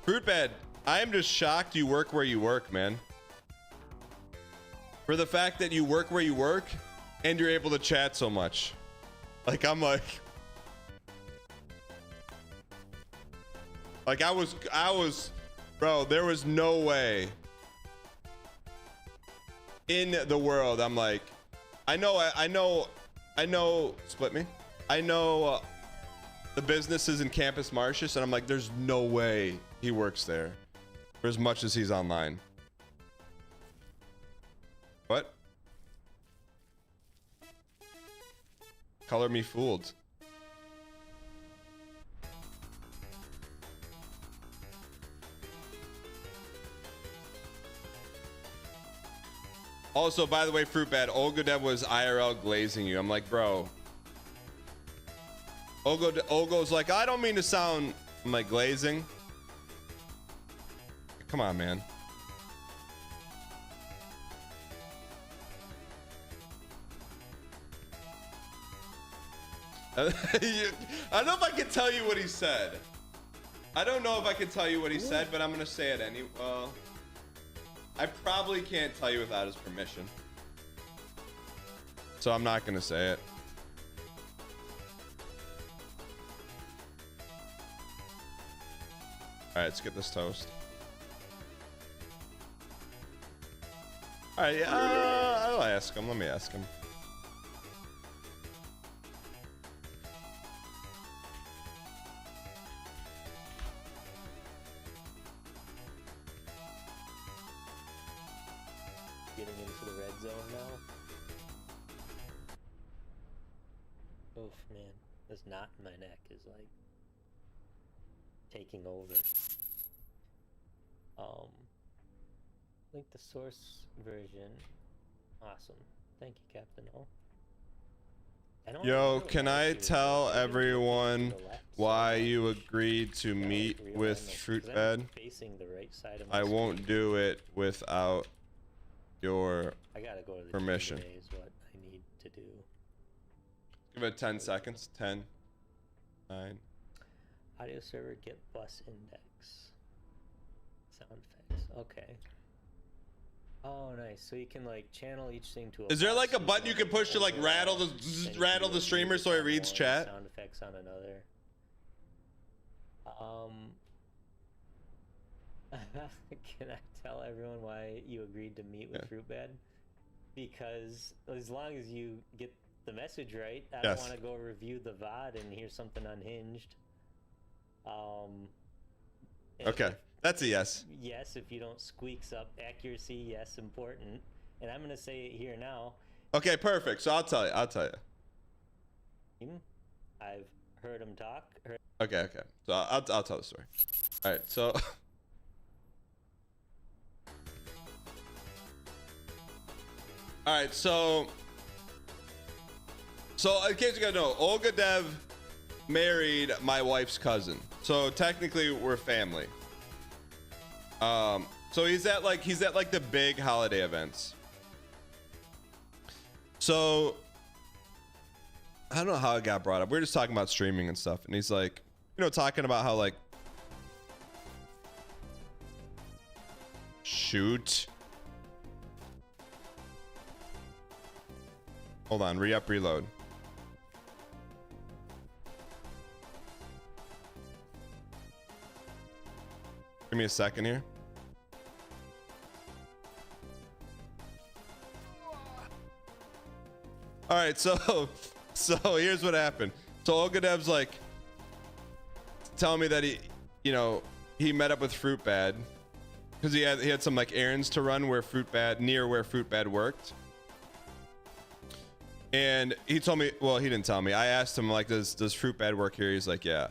Fruitbed, I am just shocked you work where you work, man. For the fact that you work where you work and you're able to chat so much. Like, I'm like I was, bro, there was no way in the world. I'm like, I know, split me. I know the businesses in Campus Martius, and I'm like, there's no way he works there for as much as he's online. What? Color me fooled. Also, by the way, Fruitbad, Olgadev was IRL glazing you. I'm like, bro. Olgo's like, I don't mean to sound. I'm like, glazing. Come on, man. I don't know if I can tell you what he said. I don't know if I can tell you what he said, but I'm gonna say it anyway. Well, I probably can't tell you without his permission, so I'm not gonna say it. All right, let's get this toast. All right, I'll ask him. Let me ask him. Getting into the red zone now. Oof, man, this knot in my neck is like taking over. Link the source version. Awesome. Thank you, Captain O. Yo, can I tell everyone why you agreed to meet with Fruitbed? I won't do it without your permission. Is what I need to do. Give it 10 seconds. 10, 9. Audio server get bus index. Sound effects. Okay. Oh, nice. So you can like channel each thing to a. Is there like a button you can push to like rattle the streamer so it reads chat? Sound effects on another. Can I tell everyone why you agreed to meet with Fruitbad? Because as long as you get the message right, I don't want to go review the VOD and hear something unhinged. Okay, that's a yes. Yes, if you don't squeaks up accuracy, yes, important. And I'm gonna say it here now. Okay, perfect. So I'll tell you. I've heard him talk. Okay. So I'll tell the story. All right. So. All right. So in case you guys know, Olga Dev married my wife's cousin. So technically we're family. So he's at like the big holiday events. So I don't know how it got brought up. We were just talking about streaming and stuff, and he's like, talking about how like shoot. Hold on, reload. Give me a second here. All right, so here's what happened. So Ogadev's like telling me that he met up with Fruitbad because he had some like errands to run near where Fruitbad worked. And he told me, well, he didn't tell me. I asked him like, does Fruitbad work here? He's like, yeah.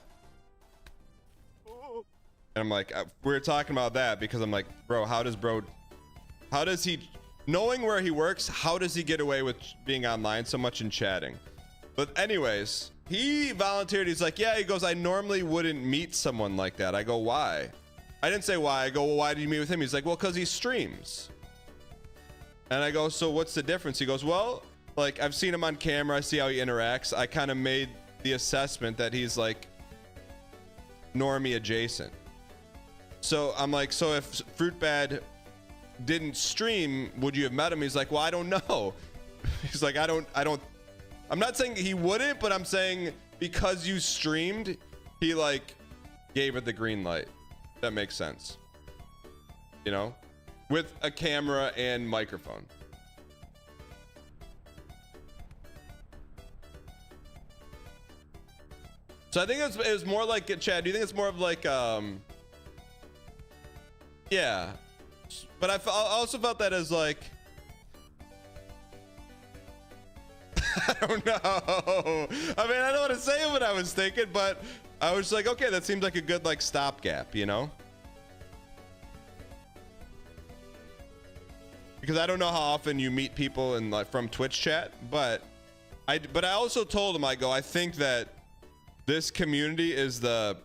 And I'm like, we were talking about that because I'm like, bro, how does he, knowing where he works, how does he get away with being online so much and chatting? But anyways, he volunteered. He's like, yeah, he goes, I normally wouldn't meet someone like that. I go, why? I didn't say why. I go, well, why did you meet with him? He's like, well, because he streams. And I go, so what's the difference? He goes, well, like, I've seen him on camera. I see how he interacts. I kind of made the assessment that he's like normie adjacent. So I'm like, so if Fruitbad didn't stream, would you have met him? He's like, well, I don't know. He's like, I'm not saying he wouldn't, but I'm saying because you streamed, he like gave it the green light. That makes sense. You know, with a camera and microphone. So I think it was more like, Chad, do you think it's more of like, yeah. But I also felt that as like, I don't know. I mean, I don't want to say what I was thinking, but I was like, okay, that seems like a good like stopgap, you know? Because I don't know how often you meet people in like from Twitch chat, but I also told him, I go, I think that this community is the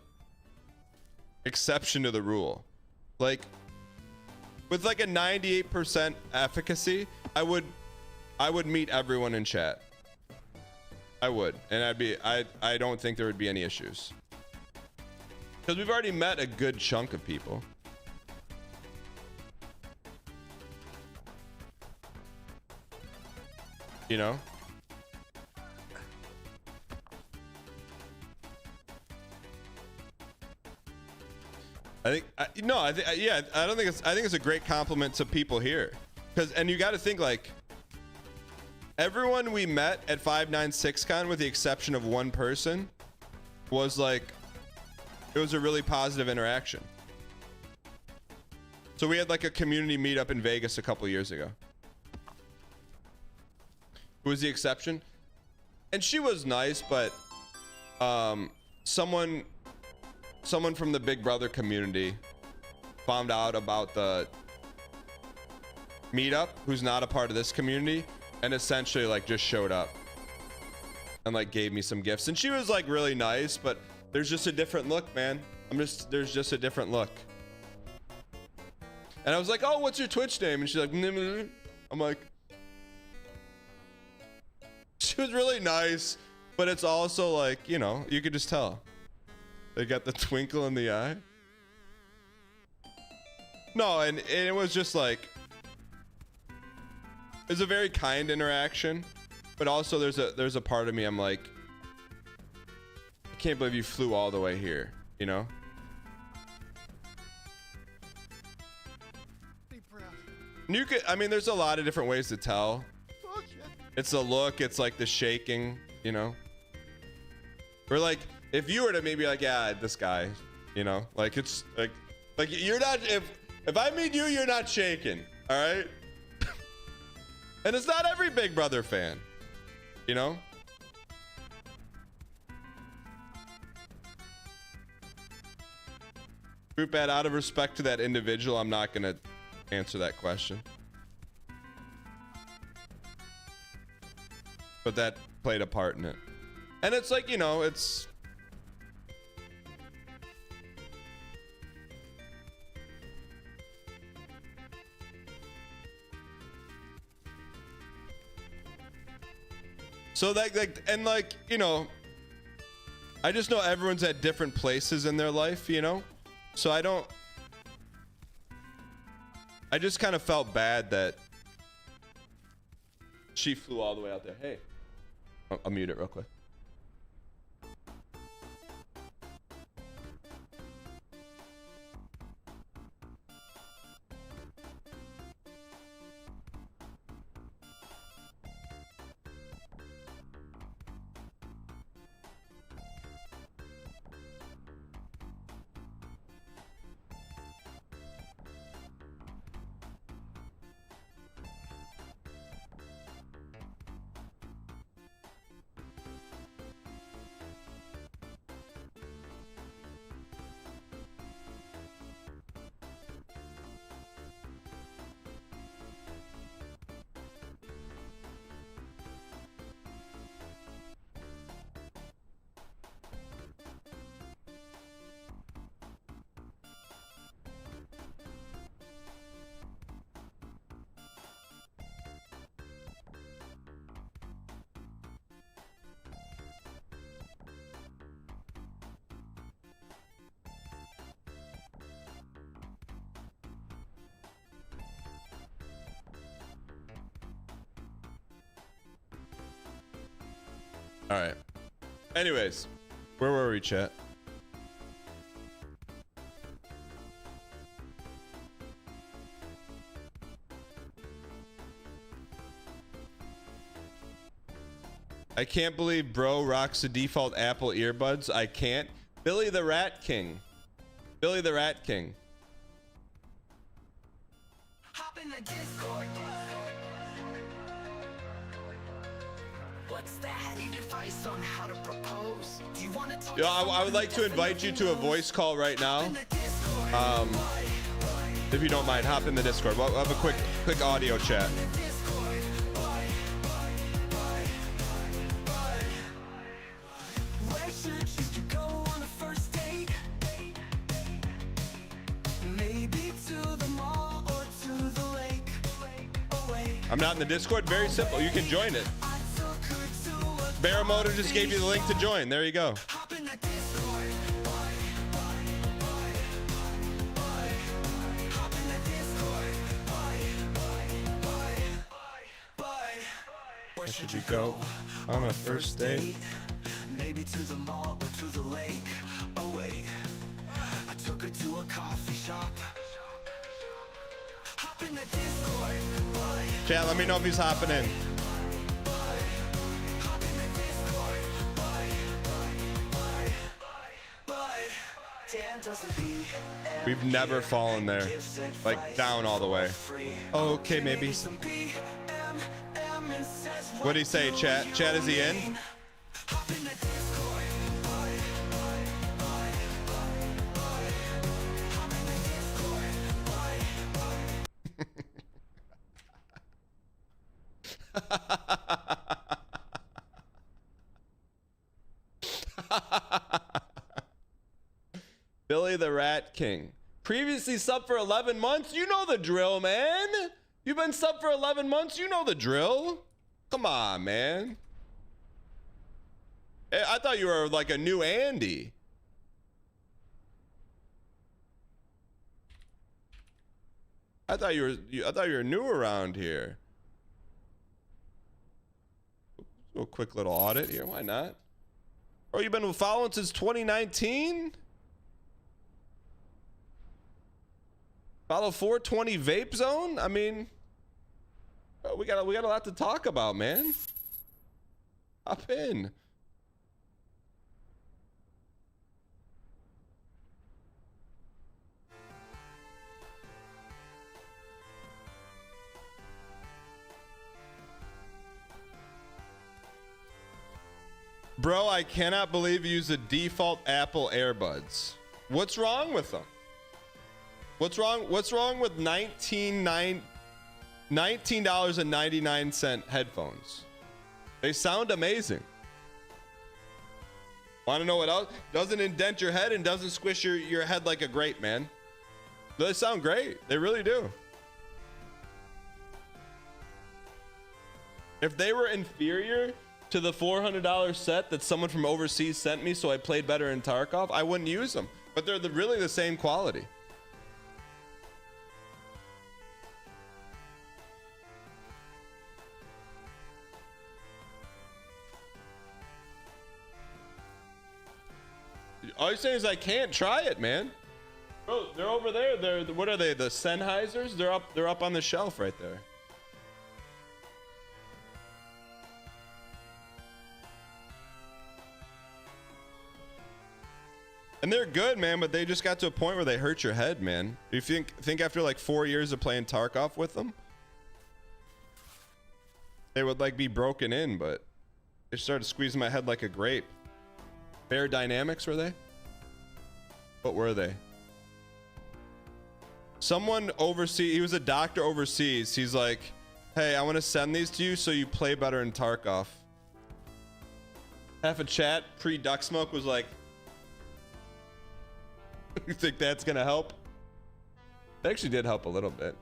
exception to the rule. Like with like a 98% efficacy, I would meet everyone in chat. I would, and I don't think there would be any issues. Because we've already met a good chunk of people. You know? I think I think it's a great compliment to people here. And you got to think like everyone we met at 596Con, with the exception of one person, was like, it was a really positive interaction. So we had like a community meetup in Vegas a couple years ago. Who was the exception? And she was nice, but someone from the Big Brother community found out about the meetup, who's not a part of this community, and essentially like just showed up and like gave me some gifts. And she was like really nice, but there's just a different look, man. There's just a different look. And I was like, oh, what's your Twitch name? And she's like, I'm like, she was really nice, but it's also like, you know, you could just tell. They got the twinkle in the eye. No, and it was just like, it's a very kind interaction, but also there's a part of me, I'm like, I can't believe you flew all the way here, you know? You could, I mean, there's a lot of different ways to tell. It's the look, it's like the shaking, you know? Or like, if you were to maybe like, yeah, this guy, you know, like it's like you're not, if I meet you, you're not shaking, all right? And it's not every Big Brother fan, you know? Fruitbad, out of respect to that individual, I'm not gonna answer that question. But that played a part in it. And it's like, you know, it's... So like, and like, you know, I just know everyone's at different places in their life, you know? So I just kind of felt bad that she flew all the way out there. Hey, I'll mute it real quick. All right. Anyways, where were we, chat? I can't believe bro rocks the default Apple earbuds. I can't. Billy the Rat King. Billy the Rat King. Hop in the Discord. What's that? Need advice on how to propose? Do you want to talk? Yo, I would like to invite you to a voice call right now. If you don't mind, hop in the Discord. We'll have a quick audio chat. Where should you go on a first date? Maybe to the mall or to the lake. Away. I'm not in the Discord. Very simple. You can join it. Baramoto just gave you the link to join. There you go. Where should you go on a first date? Maybe to the mall or to the lake. Oh wait, I took her to a coffee shop. Hop in the Discord. Chat, let me know if he's hopping in. We've never fallen there. Like down all the way. Okay, maybe. What'd he say, chat? Chat, is he in? Billy the Rat King. Previously sub for 11 months. You know the drill, man. You've been sub for 11 months. You know the drill. Come on, man. I thought you were like a new Andy. I thought you were new around here. A quick little audit here. Why not? Oh, you've been following since 2019? Follow 420 Vape Zone? I mean, we got a lot to talk about, man. Hop in. Bro, I cannot believe you use the default Apple AirBuds. What's wrong with them? What's wrong with $19.99 headphones? They sound amazing. Want to know what else? Doesn't indent your head and doesn't squish your head like a grape, man. They sound great. They really do. If they were inferior to the $400 set that someone from overseas sent me so I played better in Tarkov, I wouldn't use them. But they're really the same quality. All you're saying is I can't try it, man. Bro, they're over there. What are they? The Sennheisers? They're up on the shelf right there. And they're good, man, but they just got to a point where they hurt your head, man. Do you think after like 4 years of playing Tarkov with them, they would like be broken in, but they started squeezing my head like a grape. Bear Dynamics, were they? What were they? Someone overseas, he was a doctor overseas. He's like, hey, I want to send these to you so you play better in Tarkov. Half a chat pre-Duck Smoke was like, you think that's gonna help? It actually did help a little bit.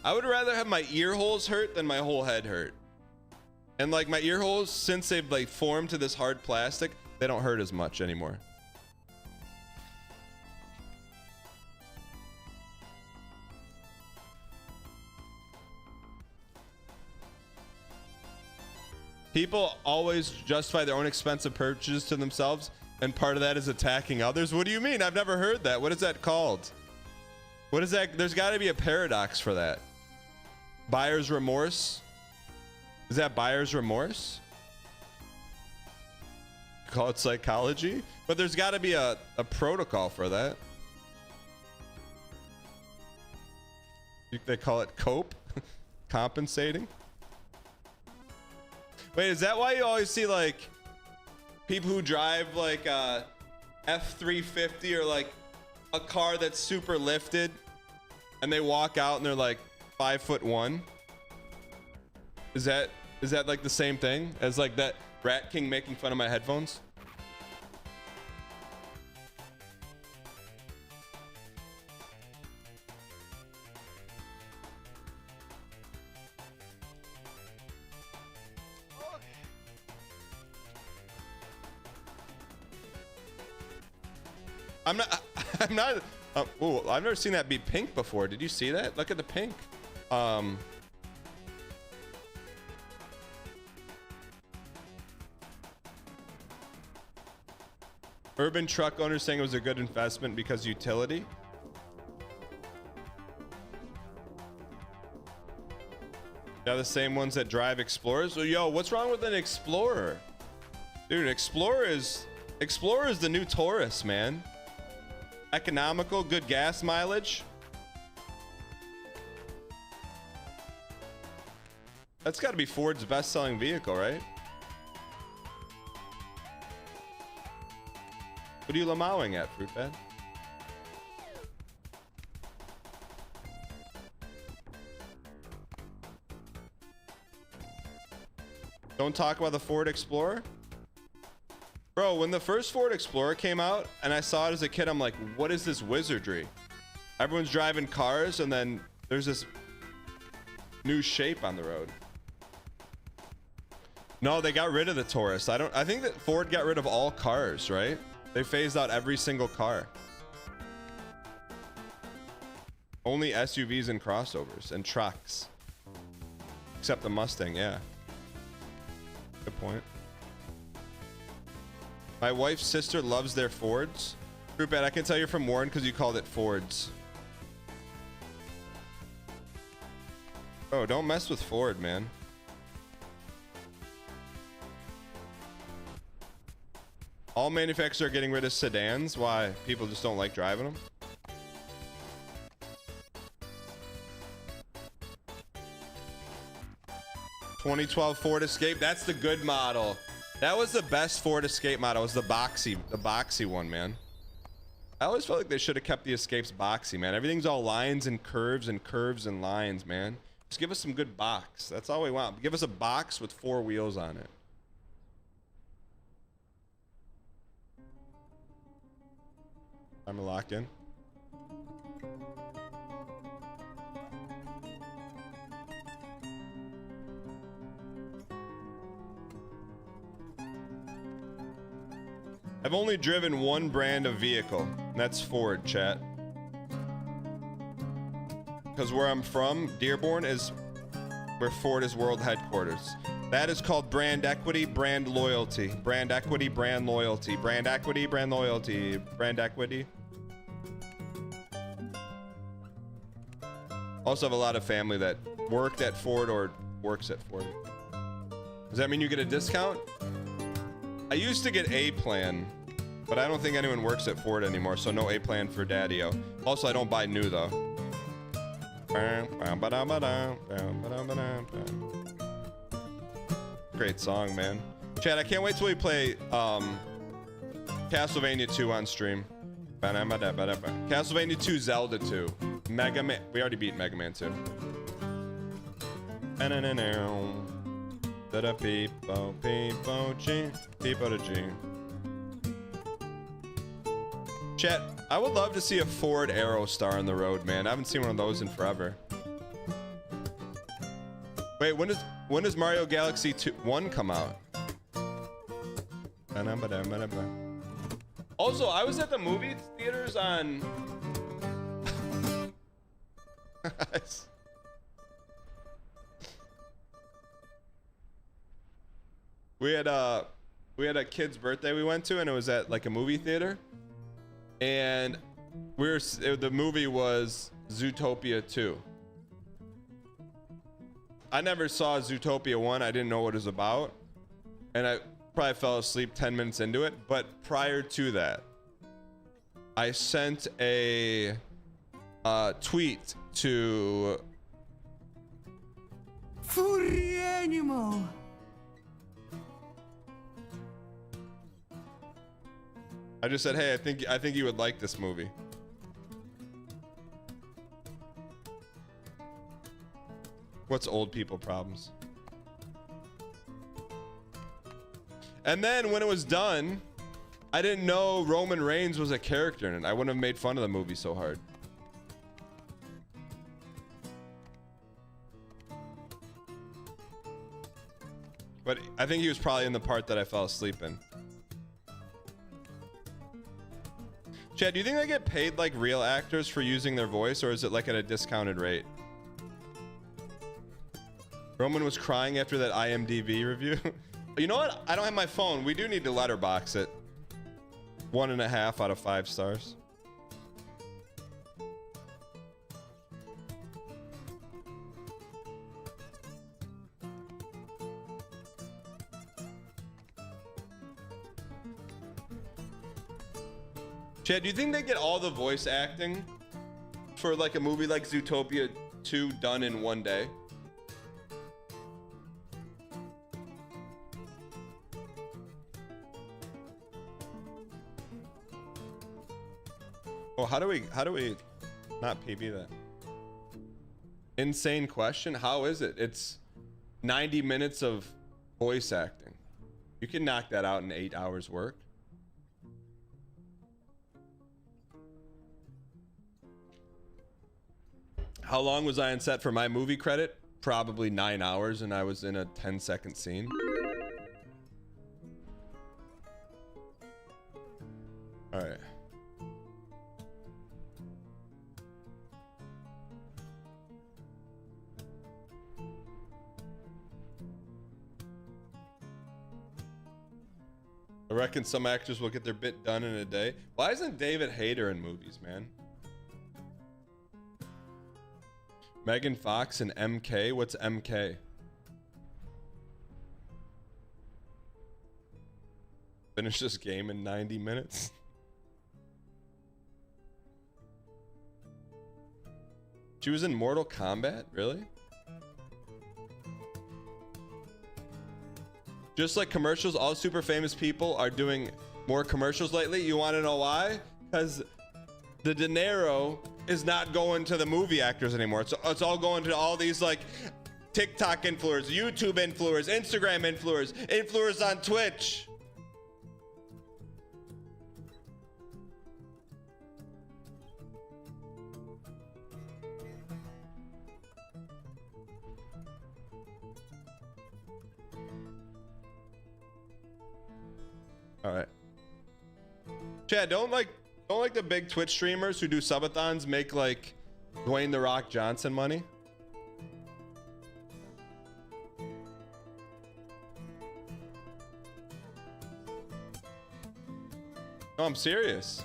I would rather have my ear holes hurt than my whole head hurt. And like my ear holes, since they've like formed to this hard plastic, they don't hurt as much anymore. People always justify their own expensive purchases to themselves, and part of that is attacking others. What do you mean? I've never heard that. What is that called? What is that? There's got to be a paradox for that. Buyer's remorse? Is that buyer's remorse? Call it psychology? But there's got to be a protocol for that. They call it cope? Compensating? Wait, is that why you always see like people who drive like a F-350 or like a car that's super lifted and they walk out and they're like 5'1"? Is that like the same thing as like that Rat King making fun of my headphones? I'm not. Oh, I've never seen that be pink before. Did you see that? Look at the pink. Urban truck owners saying it was a good investment because utility. Yeah, the same ones that drive Explorers. Well, yo, what's wrong with an Explorer? Dude, Explorer is the new Taurus, man. Economical, good gas mileage. That's got to be Ford's best-selling vehicle, right? What are you lamowing at, Fruitbed? Don't talk about the Ford Explorer? Bro, when the first Ford Explorer came out and I saw it as a kid, I'm like, what is this wizardry? Everyone's driving cars and then there's this new shape on the road. No, they got rid of the Taurus. I think that Ford got rid of all cars, right? They phased out every single car. Only SUVs and crossovers and trucks. Except the Mustang, yeah. Good point. My wife's sister loves their Fords. Fruitbad, I can tell you're from Warren because you called it Fords. Oh, don't mess with Ford, man. All manufacturers are getting rid of sedans. Why? People just don't like driving them? $2012 Ford Escape. That's the good model. That was the best Ford Escape model. It was the boxy one, man. I always felt like they should have kept the Escapes boxy, man. Everything's all lines and curves and lines, man. Just give us some good box. That's all we want. Give us a box with 4 wheels on it. Time to lock in. I've only driven one brand of vehicle, and that's Ford, chat. Because where I'm from, Dearborn is where Ford is world headquarters. That is called brand equity, brand loyalty. Brand equity, brand loyalty. Brand equity, brand loyalty. Brand equity. Also have a lot of family that worked at Ford or works at Ford. Does that mean you get a discount? I used to get A plan, but I don't think anyone works at Ford anymore, so no A plan for Daddy-O. Also, I don't buy new though. Great song, man. Chad, I can't wait till we play Castlevania 2 on stream. Castlevania 2, Zelda 2. Mega Man. We already beat Mega Man 2. Chat, I would love to see a Ford Aerostar on the road, man. I haven't seen one of those in forever. Wait, when does Mario Galaxy 1 come out? Also, I was at the movie theaters on... We had a kid's birthday we went to, and it was at like a movie theater, and the movie was Zootopia 2. I never saw Zootopia 1. I didn't know what it was about, and I probably fell asleep 10 minutes into it. But prior to that, I sent a tweet to Furry animal. I just said, hey, I think you would like this movie. What's old people problems? And then when it was done, I didn't know Roman Reigns was a character in it. I wouldn't have made fun of the movie so hard. But I think he was probably in the part that I fell asleep in. Chad, do you think they get paid like real actors for using their voice, or is it like at a discounted rate? Roman was crying after that IMDb review. You know what? I don't have my phone. We do need to letterbox it. 1.5 out of 5 stars. Chad, do you think they get all the voice acting for like a movie like Zootopia 2 done in one day? Well, how do we not PB that? Insane question. How is it? It's 90 minutes of voice acting. You can knock that out in 8 hours work. How long was I on set for my movie credit? Probably 9 hours, and I was in a 10-second scene. All right. I reckon some actors will get their bit done in a day. Why isn't David Hayter in movies, man? Megan Fox and MK? What's MK? Finish this game in 90 minutes? She was in Mortal Kombat? Really? Just like commercials, all super famous people are doing more commercials lately. You want to know why? Because the dinero is not going to the movie actors anymore. It's all going to all these like TikTok influencers, YouTube influencers, Instagram influencers, influencers on Twitch. All right. Chad, don't like the big Twitch streamers who do subathons make like Dwayne The Rock Johnson money? No, I'm serious.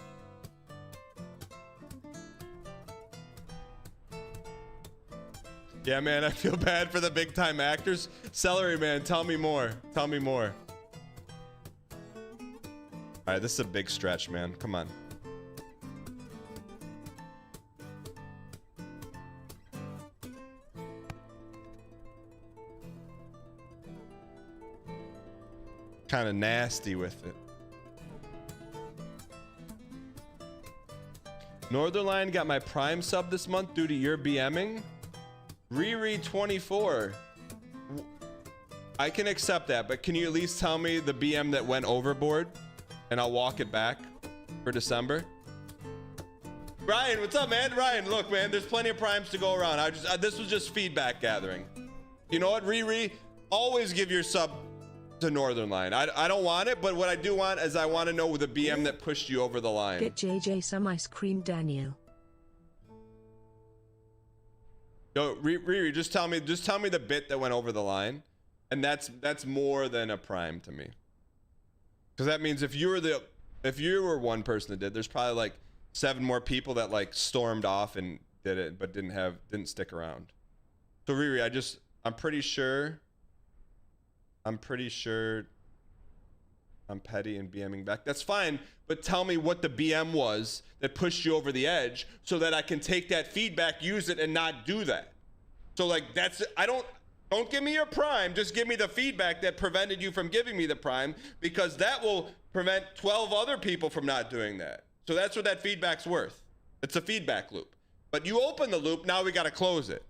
Yeah, man, I feel bad for the big time actors. Celery man, tell me more. Tell me more. All right, this is a big stretch, man. Come on. Kind of nasty with it. Northernline got my Prime sub this month due to your BMing. Riri24. I can accept that, but can you at least tell me the BM that went overboard? And I'll walk it back for December. Ryan, what's up, man? Ryan, look, man, there's plenty of primes to go around. This was just feedback gathering. You know what, Riri? Always give your sub to Northernline. I don't want it, but what I do want is I want to know the BM that pushed you over the line. Get JJ some ice cream, Daniel. Yo, Riri, just tell me the bit that went over the line, And that's more than a prime to me. Because that means if you were one person that did, there's probably like 7 more people that like stormed off and did it, but didn't stick around. So Riri, I'm pretty sure I'm petty and BMing back. That's fine, but tell me what the BM was that pushed you over the edge so that I can take that feedback, use it, and not do that. So like don't give me your prime, just give me the feedback that prevented you from giving me the prime, because that will prevent 12 other people from not doing that. So that's what that feedback's worth. It's a feedback loop. But you open the loop, now we gotta close it.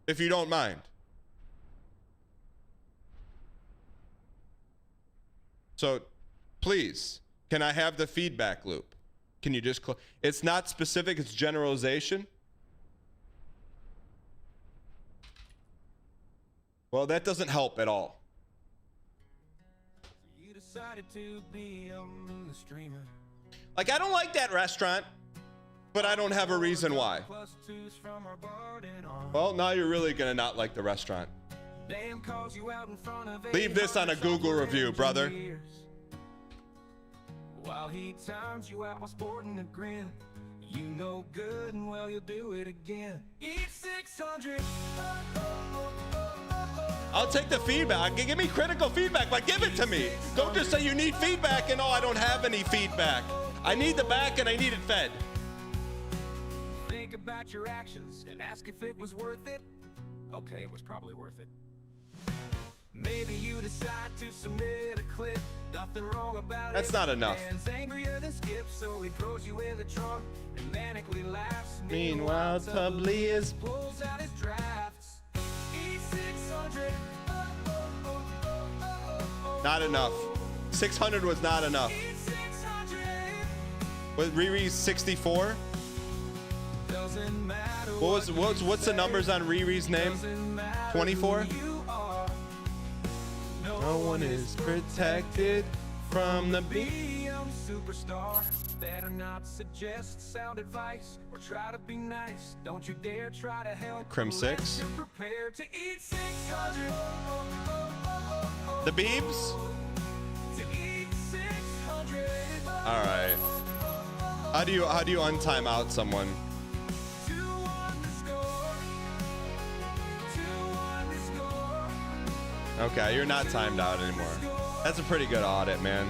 If you don't mind. So please, can I have the feedback loop? Can you just close? It's not specific, it's generalization. Well, that doesn't help at all. You decided to be the streamer. Like, I don't like that restaurant, but I don't have a reason why. Well, now you're really gonna not like the restaurant. Leave this on a Google review, brother. While he times you out while sporting a grin, you know good and well you'll do it again. Eat 600. I'll take the feedback. Give me critical feedback, but give it to me. Don't just say you need feedback and, oh, I don't have any feedback. I need the back and I need it fed. Think about your actions and ask if it was worth it. Okay, it was probably worth it. Maybe you decide to submit a clip. Nothing wrong about it. That's not enough. Angrier than Skip, so he throws you in the trunk and manically laughs. Meanwhile, Tubbly is pulls out his drafts. E600. Not enough. 600 was not enough. What, Riri's 64? What's the numbers on Riri's name? 24? No one is protected from the BM superstar. Better not suggest sound advice or try to be nice. Don't you dare try to help. Crim 6. Prepare to eat 600. The Beebs? To eat 600. All right. How do you untime out someone? 2-1 to score. 2-1 to score. Okay, you're not timed out anymore. That's a pretty good audit, man.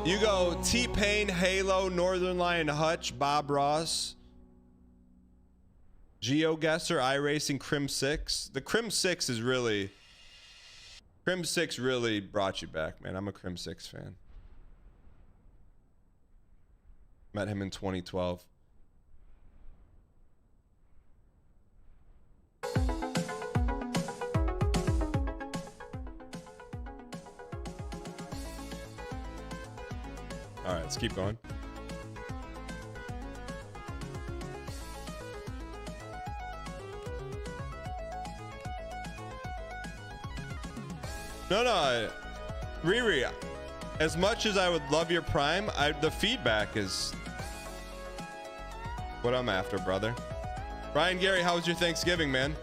You go T-Pain, Halo, Northern Lion Hutch, Bob Ross, GeoGuessr, iRacing, Crim 6. The Crim 6 is really... Crim 6 really brought you back, man. I'm a Crim 6 fan. Met him in 2012. All right, let's keep going. No, Riri, as much as I would love your prime, the feedback is what I'm after, brother. Ryan Gary, how was your Thanksgiving, man?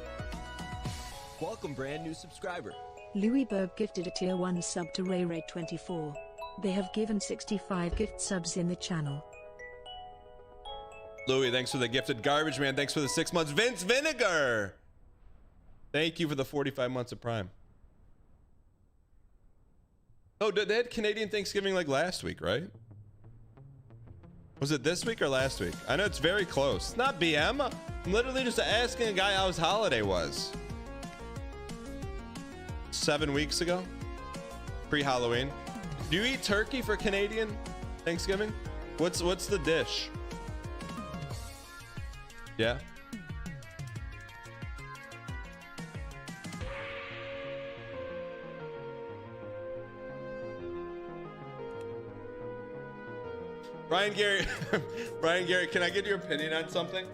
Welcome, brand new subscriber. Louis Berg gifted a tier 1 sub to RayRay24. They have given 65 gift subs in the channel. Louis, thanks for the gifted garbage, man. Thanks for the 6 months. Vince Vinegar, thank you for the 45 months of prime. Oh, they had Canadian Thanksgiving like last week, right? Was it this week or last week? I know it's very close. It's not BM. I'm literally just asking a guy how his holiday was. 7 weeks ago, pre-Halloween. Do you eat turkey for Canadian Thanksgiving? What's the dish? Yeah. Ryan Gary, Ryan Gary, can I get your opinion on something?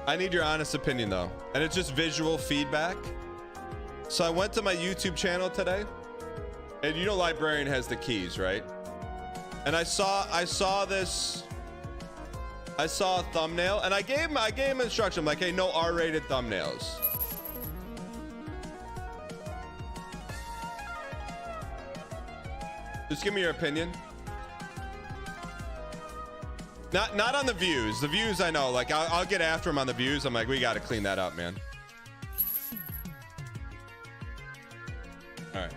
I need your honest opinion though, and it's just visual feedback. So I went to my YouTube channel today, and you know Librarian has the keys, right? And I saw this I saw a thumbnail and I gave him instruction. I'm like, hey, no R-rated thumbnails. Just give me your opinion. Not on the views. The views I know. Like I'll get after him on the views. I'm like, we got to clean that up, man. All right.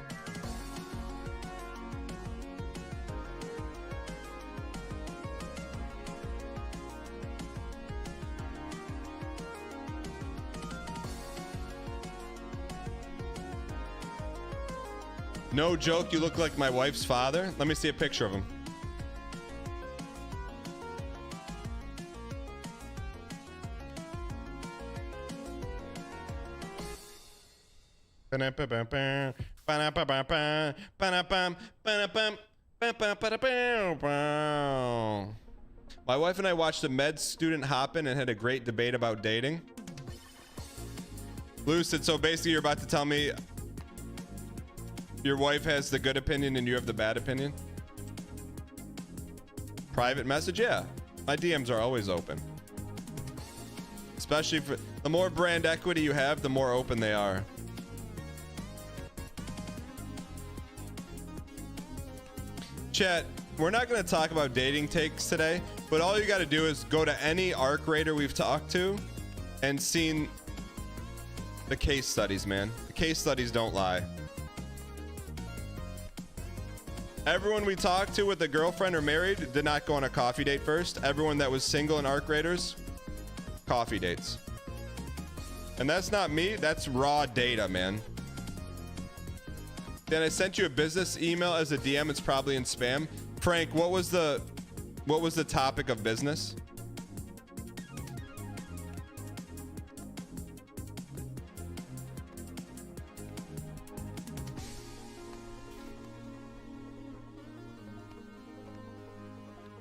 No joke, you look like my wife's father. Let me see a picture of him. My wife and I watched a med student hop in and had a great debate about dating. Lucid, so basically you're about to tell me your wife has the good opinion and you have the bad opinion? Private message? Yeah. My DMs are always open. Especially for the more brand equity you have, the more open they are. Chat, we're not going to talk about dating takes today, but all you got to do is go to any ARC raider we've talked to and seen the case studies, man. The case studies don't lie. Everyone we talked to with a girlfriend or married did not go on a coffee date first. Everyone that was single in ARC Raiders, coffee dates. And that's not me, that's raw data, man. Then I sent you a business email as a DM, it's probably in spam. Frank, what was the topic of business?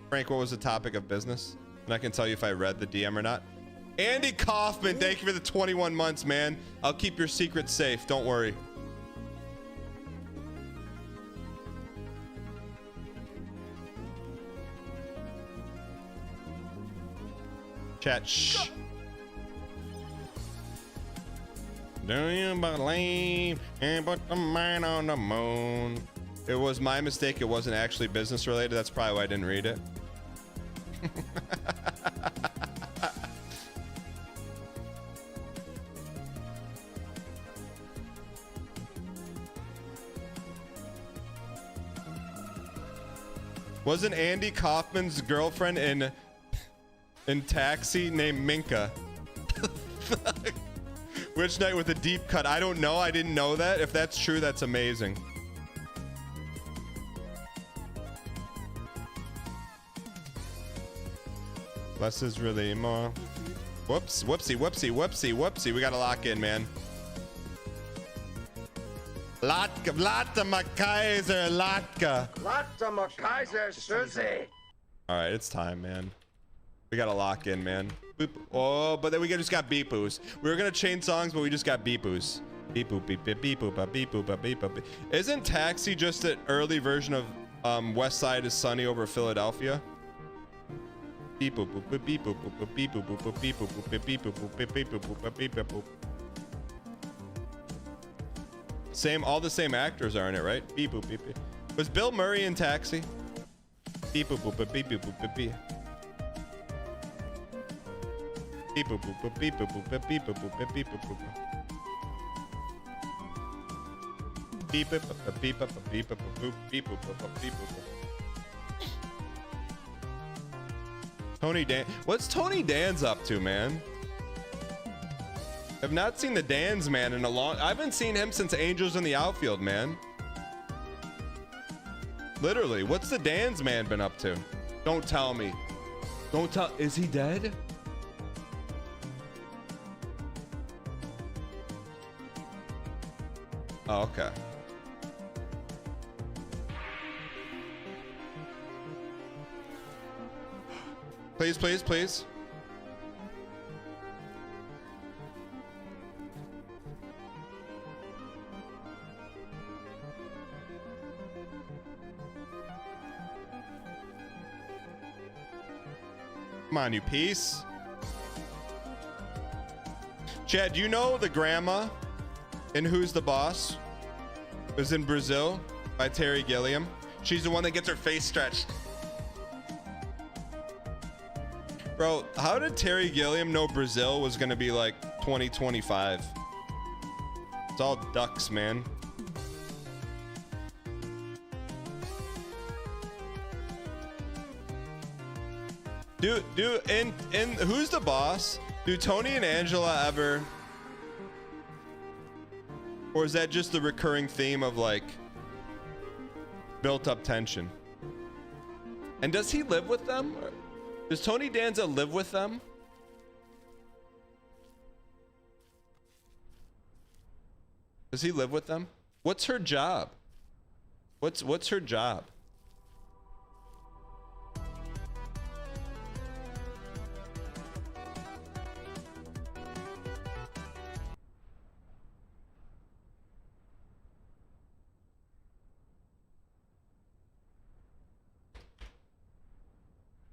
Frank, what was the topic of business? And I can tell you if I read the DM or not. Andy Kaufman, thank you for the 21 months, man. I'll keep your secret safe. Don't worry. Chat, shh. Do you believe and put the man on the moon? It was my mistake. It wasn't actually business related. That's probably why I didn't read it. Wasn't Andy Kaufman's girlfriend in Taxi named Minka? Which night with a deep cut? I don't know. I didn't know that. If that's true, that's amazing. Less is really more. Whoops, whoopsie, whoopsie, whoopsie, whoopsie. We gotta lock in, man. Latka, Kaiser, Latka. Latka, Kaiser, Susie. All right, it's time, man. We gotta lock in, man. Boop. Oh, but then we just got beep boos. We were gonna change songs, but we just got beep boos. Beep boop, beep beep, beep boop, beep boop, beep boop. Isn't Taxi just an early version of West Side is Sunny over Philadelphia? Beep boop boop beep boop boop beep boop boop beep boop boop beep boop boop beep boop boop beep boop boop. Same, all the same actors are in it, right? Beep boop beep beep. Was Bill Murray in Taxi? Beep boop boop beep boop boop beep. Beep boop boop beep boop boop beep boop boop beep boop boop. Beep boop beep boop beep boop boop beep boop boop beep boop. Tony Dan, what's Tony Dan's up to, man? I've not seen the Dan's man in a long. I haven't seen him since Angels in the Outfield, man. Literally, what's the Dan's man been up to? Don't tell me. Don't tell. Is he dead? Oh, okay. Please, please, please. Come on, you piece. Chad, do you know the grandma in Who's the Boss? It was in Brazil by Terry Gilliam. She's the one that gets her face stretched. Bro, how did Terry Gilliam know Brazil was gonna be like 2025? It's all ducks, man. Do in Who's the Boss? Do Tony and Angela ever, or is that just the recurring theme of like built up tension? And does he live with them? Does Tony Danza live with them? Does he live with them? What's her job? What's her job?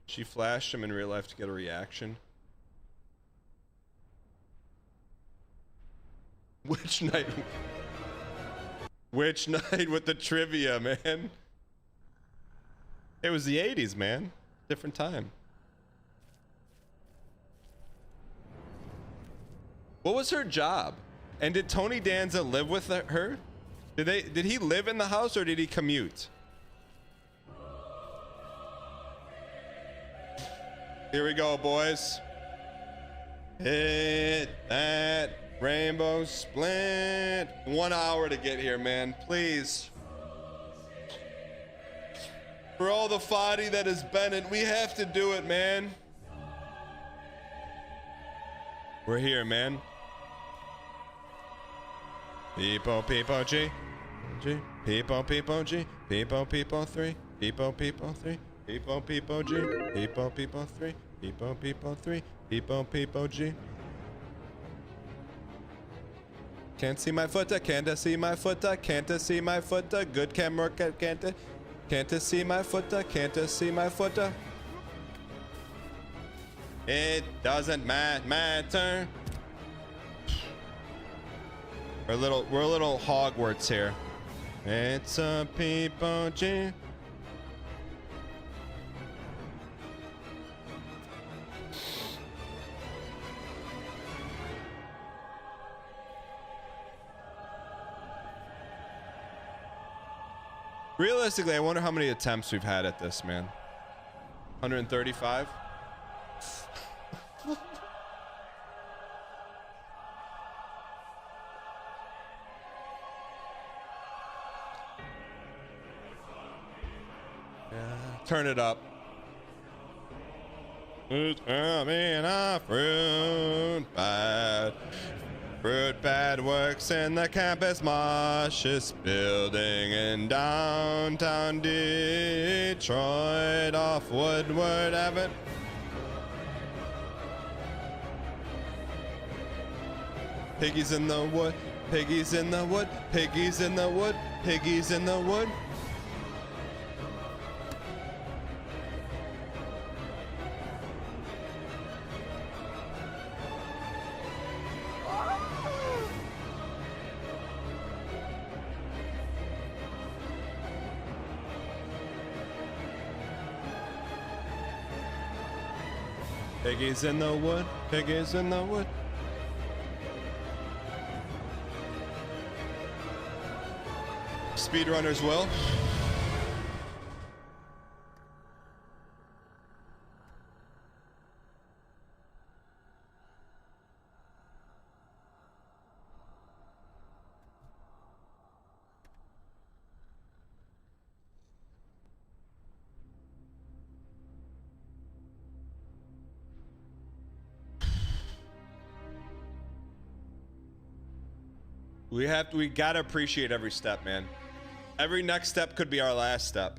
She flashed him in real life to get a reaction. Which night? Which night with the trivia, man? It was the 80s, man. Different time. What was her job? And did Tony Danza live with her? Did he live in the house or did he commute? Here we go, boys. Hit that rainbow splint. 1 hour to get here, man. Please. For all the foddy that is Bennett, we have to do it, man. We're here, man. People, people, G. G. People, people, G. People, people, 3. People, people, 3. People, people, G. People, people, 3. People, people, 3. People, people, G. Can't see my footer, can't see my footer, can't see my footer. Good camera, can't see my footer, can't see my footer. It doesn't matter. We're a little Hogwarts here. It's a people G. Realistically, I wonder how many attempts we've had at this, man. 135? Turn it up. It's coming a fruit bad. Fruit bad works in the campus Marsh's building in downtown Detroit off Woodward Avenue. Piggies in the wood, piggies in the wood, piggies in the wood, piggies in the wood. Piggies in the wood, piggies in the wood. Speedrunners will. We gotta appreciate every step, man. Every next step could be our last step.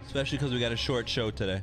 Especially because we got a short show today.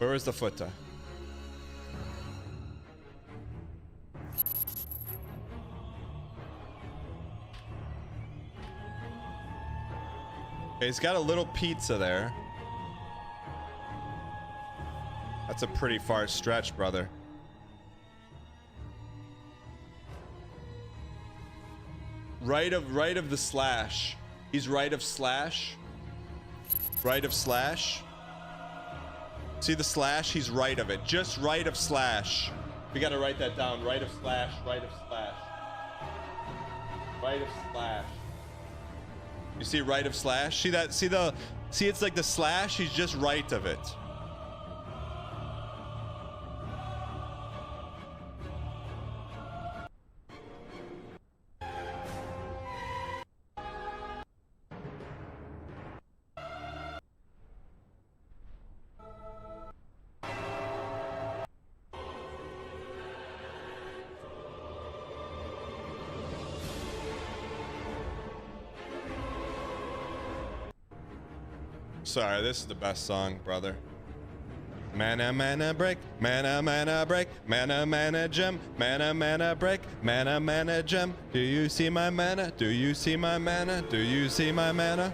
Where is the footer? Okay, he's got a little pizza there. That's a pretty far stretch, brother. Right of the slash. He's right of slash. Right of slash. See the slash? He's right of it. Just right of slash. We gotta write that down. Right of slash. Right of slash. Right of slash. You see right of slash? See that? See it's like the slash? He's just right of it. Sorry, this is the best song, brother. Mana mana break, mana mana break, mana mana gem, mana mana break, mana mana gem. Do you see my mana? Do you see my mana? Do you see my mana?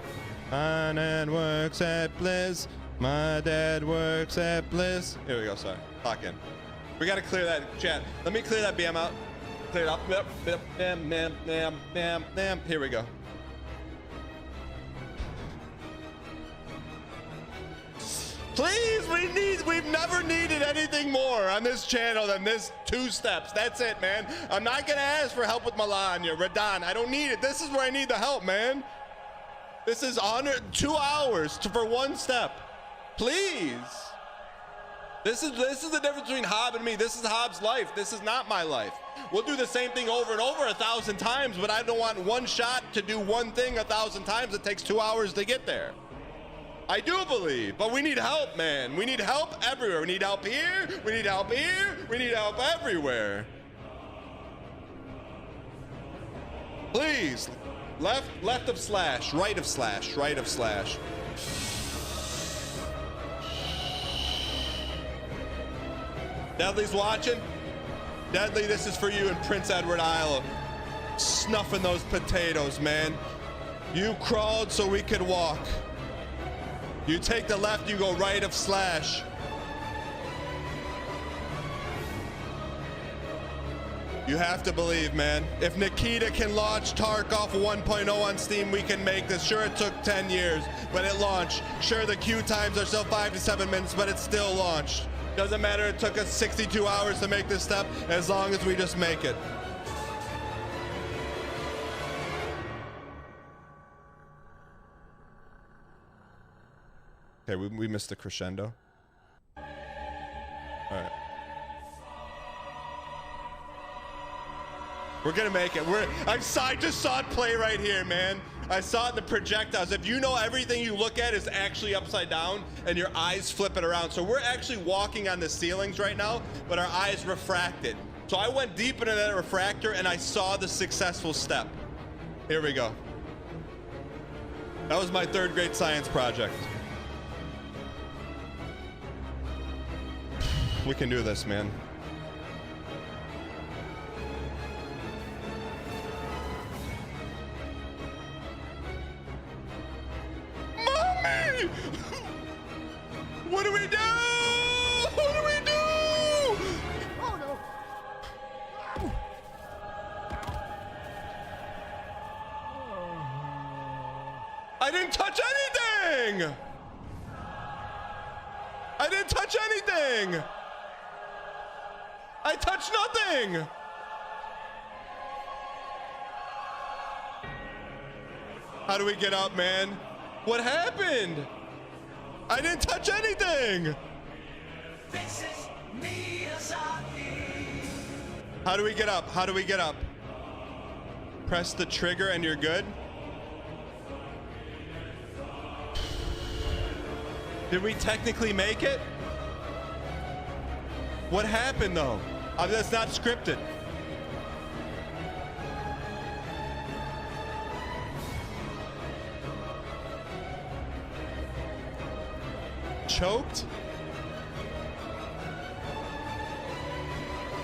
My dad works at Bliss. My dad works at Bliss. Here we go, sorry. Talk in. We gotta clear that chat. Let me clear that BM out. Clear it up. Bam. Here we go. Please, we've never needed anything more on this channel than this 2 steps. That's it, man. I'm not gonna ask for help with Melania, Radon. I don't need it. This is where I need the help, man. This is 2 hours for 1 step. Please. This is the difference between Hob and me. This is Hob's life. This is not my life. We'll do the same thing over and over 1,000 times, but I don't want one shot to do one thing 1,000 times. It takes 2 hours to get there. I do believe, but we need help, man. We need help everywhere. We need help here. We need help here. We need help everywhere. Please, left of slash, right of slash, right of slash. Deadly's watching. Deadly, this is for you in Prince Edward Island. Snuffing those potatoes, man. You crawled so we could walk. You take the left, you go right of slash. You have to believe, man. If Nikita can launch Tarkov 1.0 on Steam, we can make this. Sure, it took 10 years, but it launched. Sure, the queue times are still 5 to 7 minutes, but it still launched. Doesn't matter, it took us 62 hours to make this step, as long as we just make it. Okay, we missed the crescendo. All right. We're gonna make it. I just saw it play right here, man. I saw it in the projectiles. If you know everything you look at is actually upside down and your eyes flip it around. So we're actually walking on the ceilings right now, but our eyes refracted. So I went deep into that refractor and I saw the successful step. Here we go. That was my 3rd grade science project. We can do this, man. Mommy! What do we do? What do we do? Oh no. I didn't touch anything! I didn't touch anything! I touched nothing! How do we get up, man? What happened? I didn't touch anything! How do we get up? How do we get up? Press the trigger and you're good? Did we technically make it? What happened though? That's not scripted. Choked?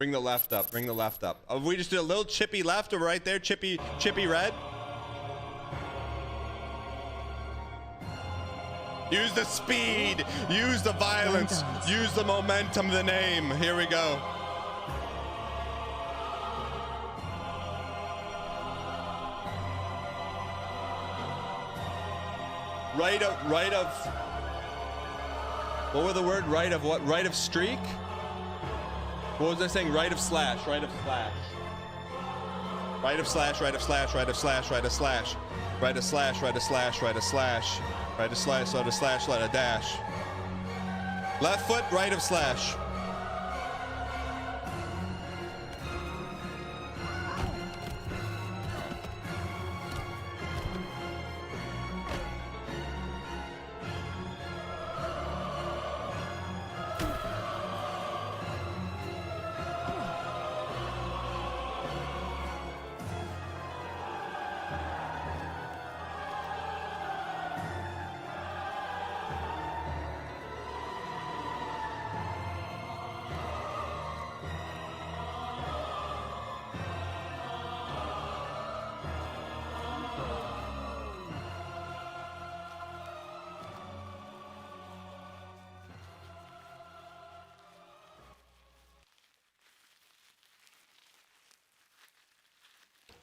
Bring the left up. Bring the left up. Oh, we just did a little chippy left or right there. Chippy red. Use the speed. Use the violence. Use the momentum of the name. Here we go. Right of. What were the word? Right of what? Right of streak? What was I saying? Right of slash. Right of slash. Right of slash. Right of slash. Right of slash. Right of slash. Right of slash. Right of slash. Right of slash. Right of slash. Right of slash. Right of dash. Left foot. Right of slash.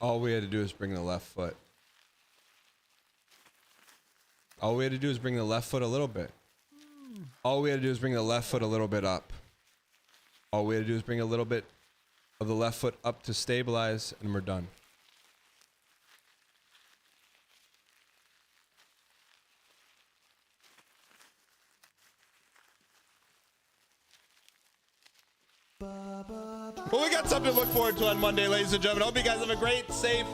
All we had to do is bring the left foot. All we had to do is bring the left foot a little bit. All we had to do is bring the left foot a little bit up. All we had to do is bring a little bit of the left foot up to stabilize, and we're done. Well, we got something to look forward to on Monday, ladies and gentlemen. Hope you guys have a great, safe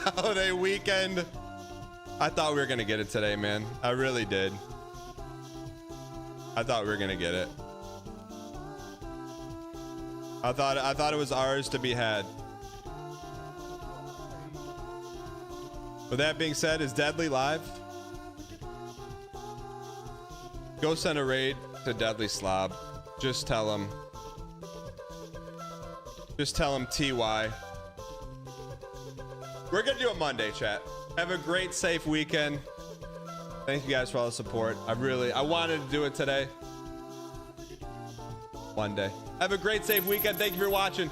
holiday weekend. I thought we were going to get it today, man. I really did. I thought we were going to get it. I thought it was ours to be had. With that being said, is Deadly live? Go send a raid to Deadly Slob. Just tell him. Just tell him TY. We're gonna do it Monday, chat. Have a great, safe weekend. Thank you guys for all the support. I wanted to do it today. One day. Have a great, safe weekend. Thank you for watching.